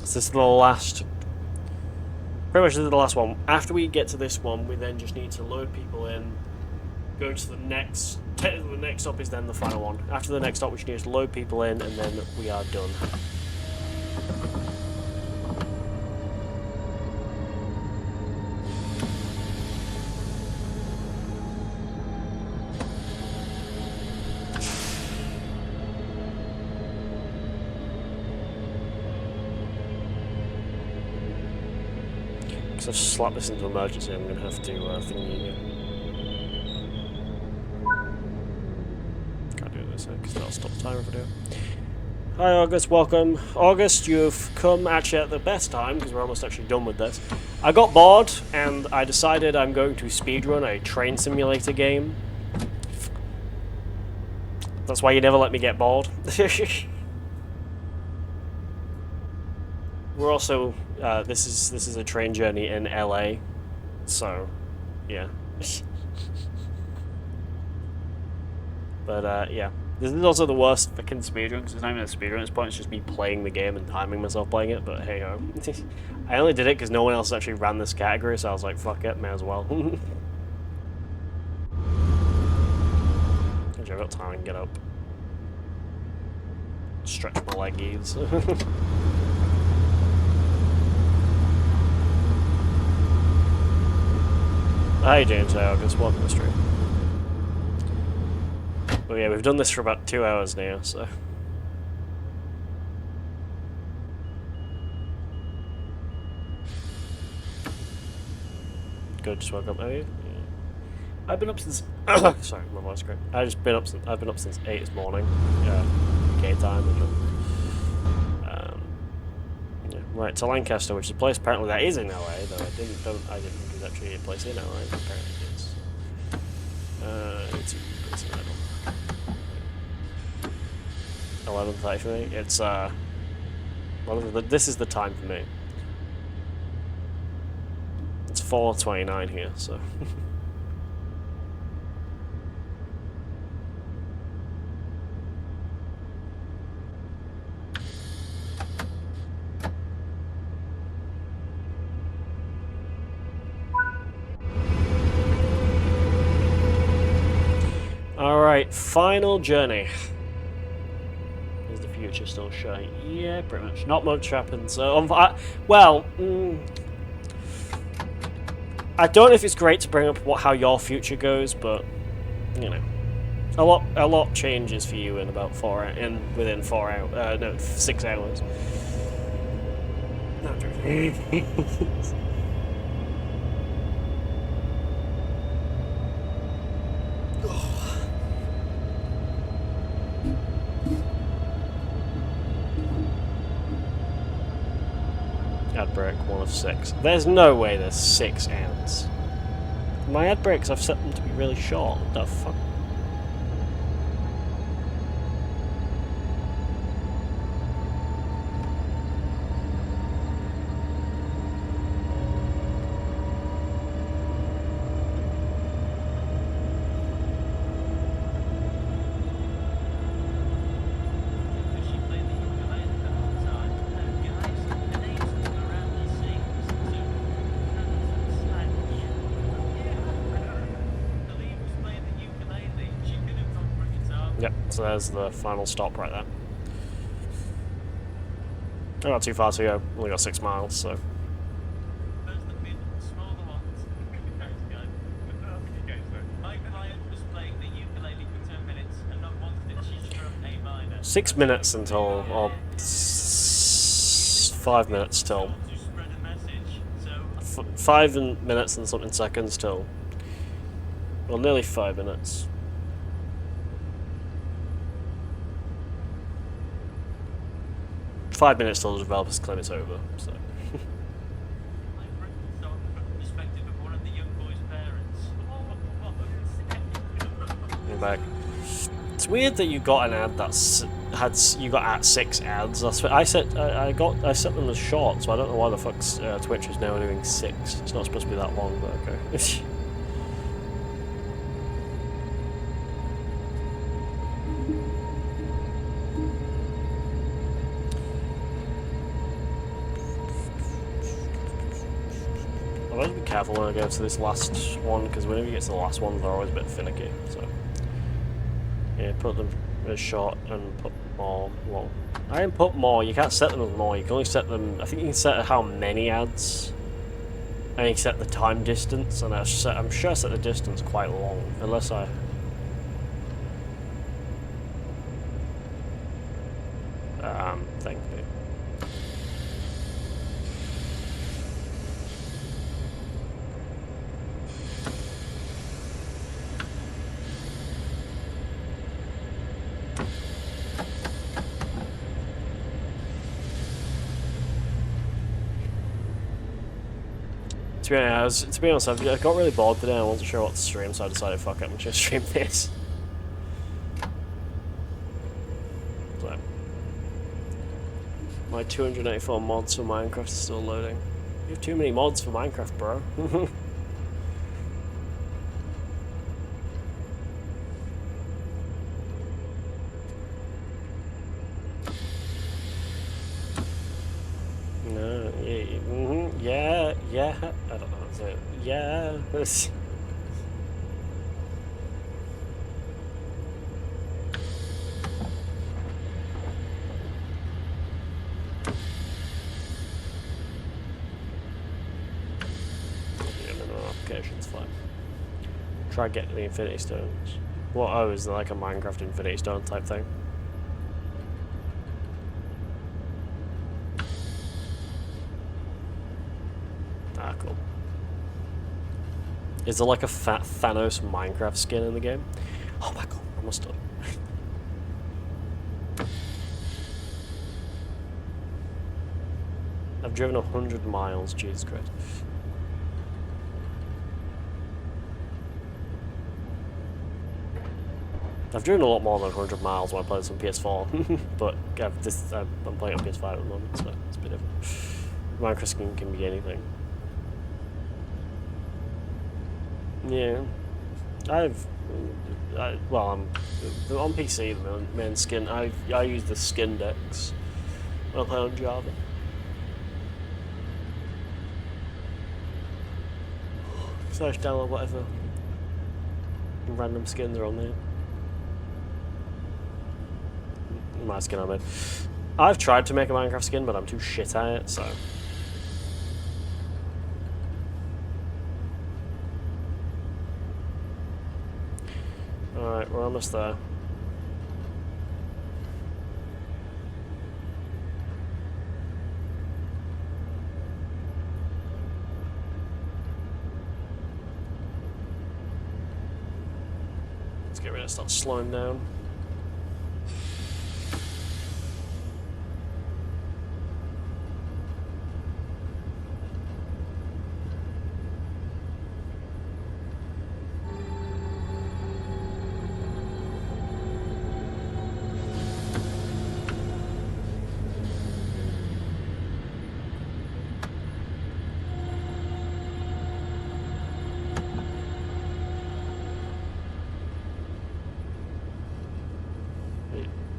This is the last. Pretty much this is the last one. After we get to this one, we then just need to load people in, go to the next. Technically, the next stop is then the final one. After the next stop, we just need to load people in, and then we are done. Because I've slapped this into emergency, I'm going to have to thingy again. so because that'll stop the timer video. Hi August, welcome. August, you've come actually at the best time because we're almost actually done with this. I got bored and I decided I'm going to speedrun a train simulator game. That's why you never let me get bored. We're also this is a train journey in LA, so yeah. But yeah. This is also the worst fucking speedrun, because it's not even a speedrun at this point, it's just me playing the game and timing myself playing it, but hey ho. I only did it because no one else actually ran this category, so I was like, fuck it, may as well. Actually, I've got time, I can get up. Stretch my leggies. Hi James, hi August, welcome to the stream. Well, yeah, we've done this for about 2 hours now, so... Good, just woke up, have you? Yeah. I've been up since... Sorry, my voice cracked. I've been up since 8 this morning. UK time. Yeah. Right, to Lancaster, which is a place apparently that is in LA, though I didn't think it was actually a place in LA, but apparently it is. It's in the middle. 11:30 for me. It's well, this is the time for me. It's 4:29 here, so. All right, final journey. Future still showing. Yeah, pretty much. Not much happens. I don't know if it's great to bring up how your future goes, but you know, a lot changes for you in about within 4 hours. No, 6 hours. No, ad break 1 of 6. There's no way there's 6 ads. My ad breaks, I've set them to be really short. What the fuck? Yep, so there's the final stop right there. Not too far to go, only got 6 miles, so. Those the mid smaller ones. My client was playing the ukulele for 10 minutes and not once did she strum A minor. 6 minutes until, or 5 minutes till. To spread a message, so 5 minutes and something seconds till. Well, nearly 5 minutes. 5 minutes till the developers claim it's over, so. I wrote the song from the perspective of one of the young boy's parents. You're back. It's weird that you got an ad that's you got at 6 ads. That's what I set. I set them as short, so I don't know why the fuck's Twitch is now doing 6. It's not supposed to be that long, but okay. I'll always be careful when I go to this last one, because whenever you get to the last ones, they're always a bit finicky. So yeah, put them as short and put more. Well, I didn't put more. You can't set them as more. You can only set them. I think you can set how many ads, and you can set the time distance. And I'm sure I set the distance quite long, unless I. Thank you. To be honest, I got really bored today. I wasn't sure what to stream, so I decided, fuck it, I'm just stream this. So, my 284 mods for Minecraft is still loading. You have too many mods for Minecraft, bro. No, yeah, yeah. I don't know what to say. Yeah. Applications fine. Try getting the Infinity Stones. What? Oh, is there like a Minecraft Infinity Stone type thing? Ah, cool. Is there like a fat Thanos Minecraft skin in the game? Oh my god, I must have. I've driven 100 miles, Jesus Christ. I've driven a lot more than 100 miles when I played this on PS4, but I'm playing on PS5 at the moment, so it's a bit different. Minecraft skin can be anything. Yeah, well, I'm on PC. The main skin. I use the skin decks when I play on Java. So I just download whatever random skins are on there. My skin I made. I've tried to make a Minecraft skin, but I'm too shit at it, so. Alright, we're almost there. Let's get ready to start slowing down.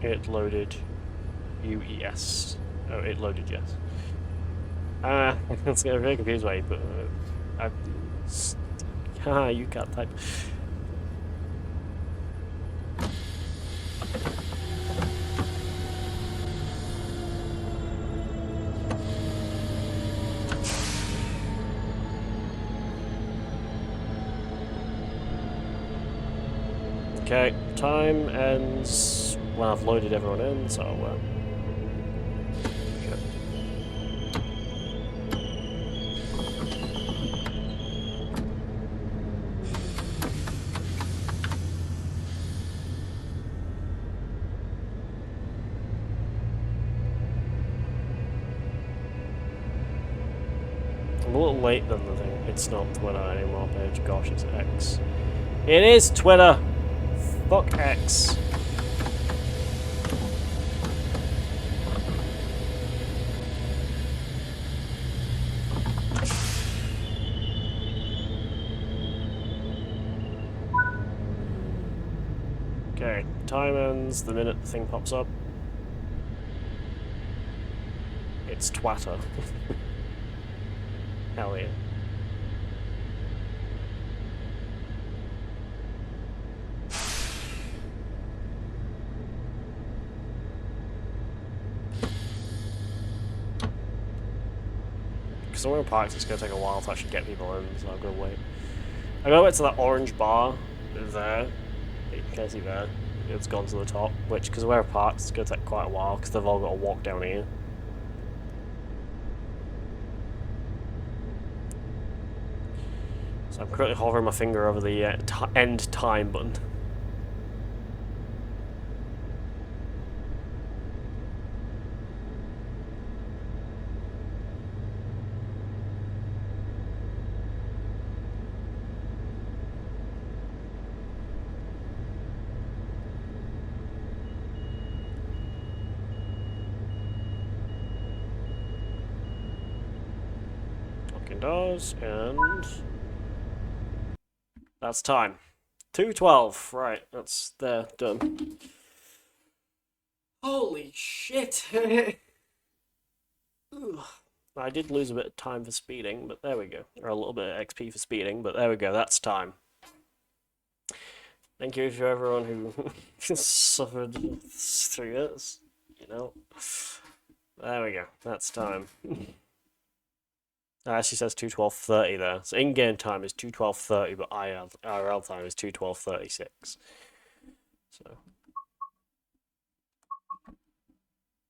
It loaded UES. Oh, it loaded, yes. It's getting very confused by you, but you can't type. Okay, time ends when I've loaded everyone in, so shit. I'm a little late than the thing. It's not Twitter anymore, page. Gosh, it's X. It is Twitter! Fuck X. Okay, time ends the minute the thing pops up. It's Twatter. Hell yeah. Because when we're parked, it's going to take a while to actually get people in, so I'm going to wait. I'm going to wait to that orange bar there. You can see there. It's gone to the top, which, because where we're parked, it's going to take quite a while, because they've all got to walk down here. So I'm currently hovering my finger over the end time button. Locking doors, and that's time. 2:12. Right, that's there, done. Holy shit! Ugh. I did lose a bit of time for speeding, but there we go. Or a little bit of XP for speeding, but there we go, that's time. Thank you to everyone who suffered through this, you know. There we go, that's time. It actually says 2:12:30 there. So in-game time is 2:12:30, but IRL time is 2:12:36. So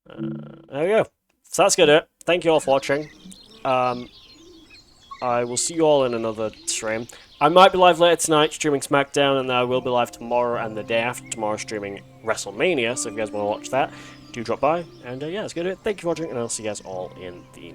there we go. So that's good. Thank you all for watching. I will see you all in another stream. I might be live later tonight streaming SmackDown, and then I will be live tomorrow and the day after tomorrow streaming WrestleMania. So if you guys want to watch that, do drop by. And yeah, that's good. Thank you for watching, and I'll see you guys all in the next.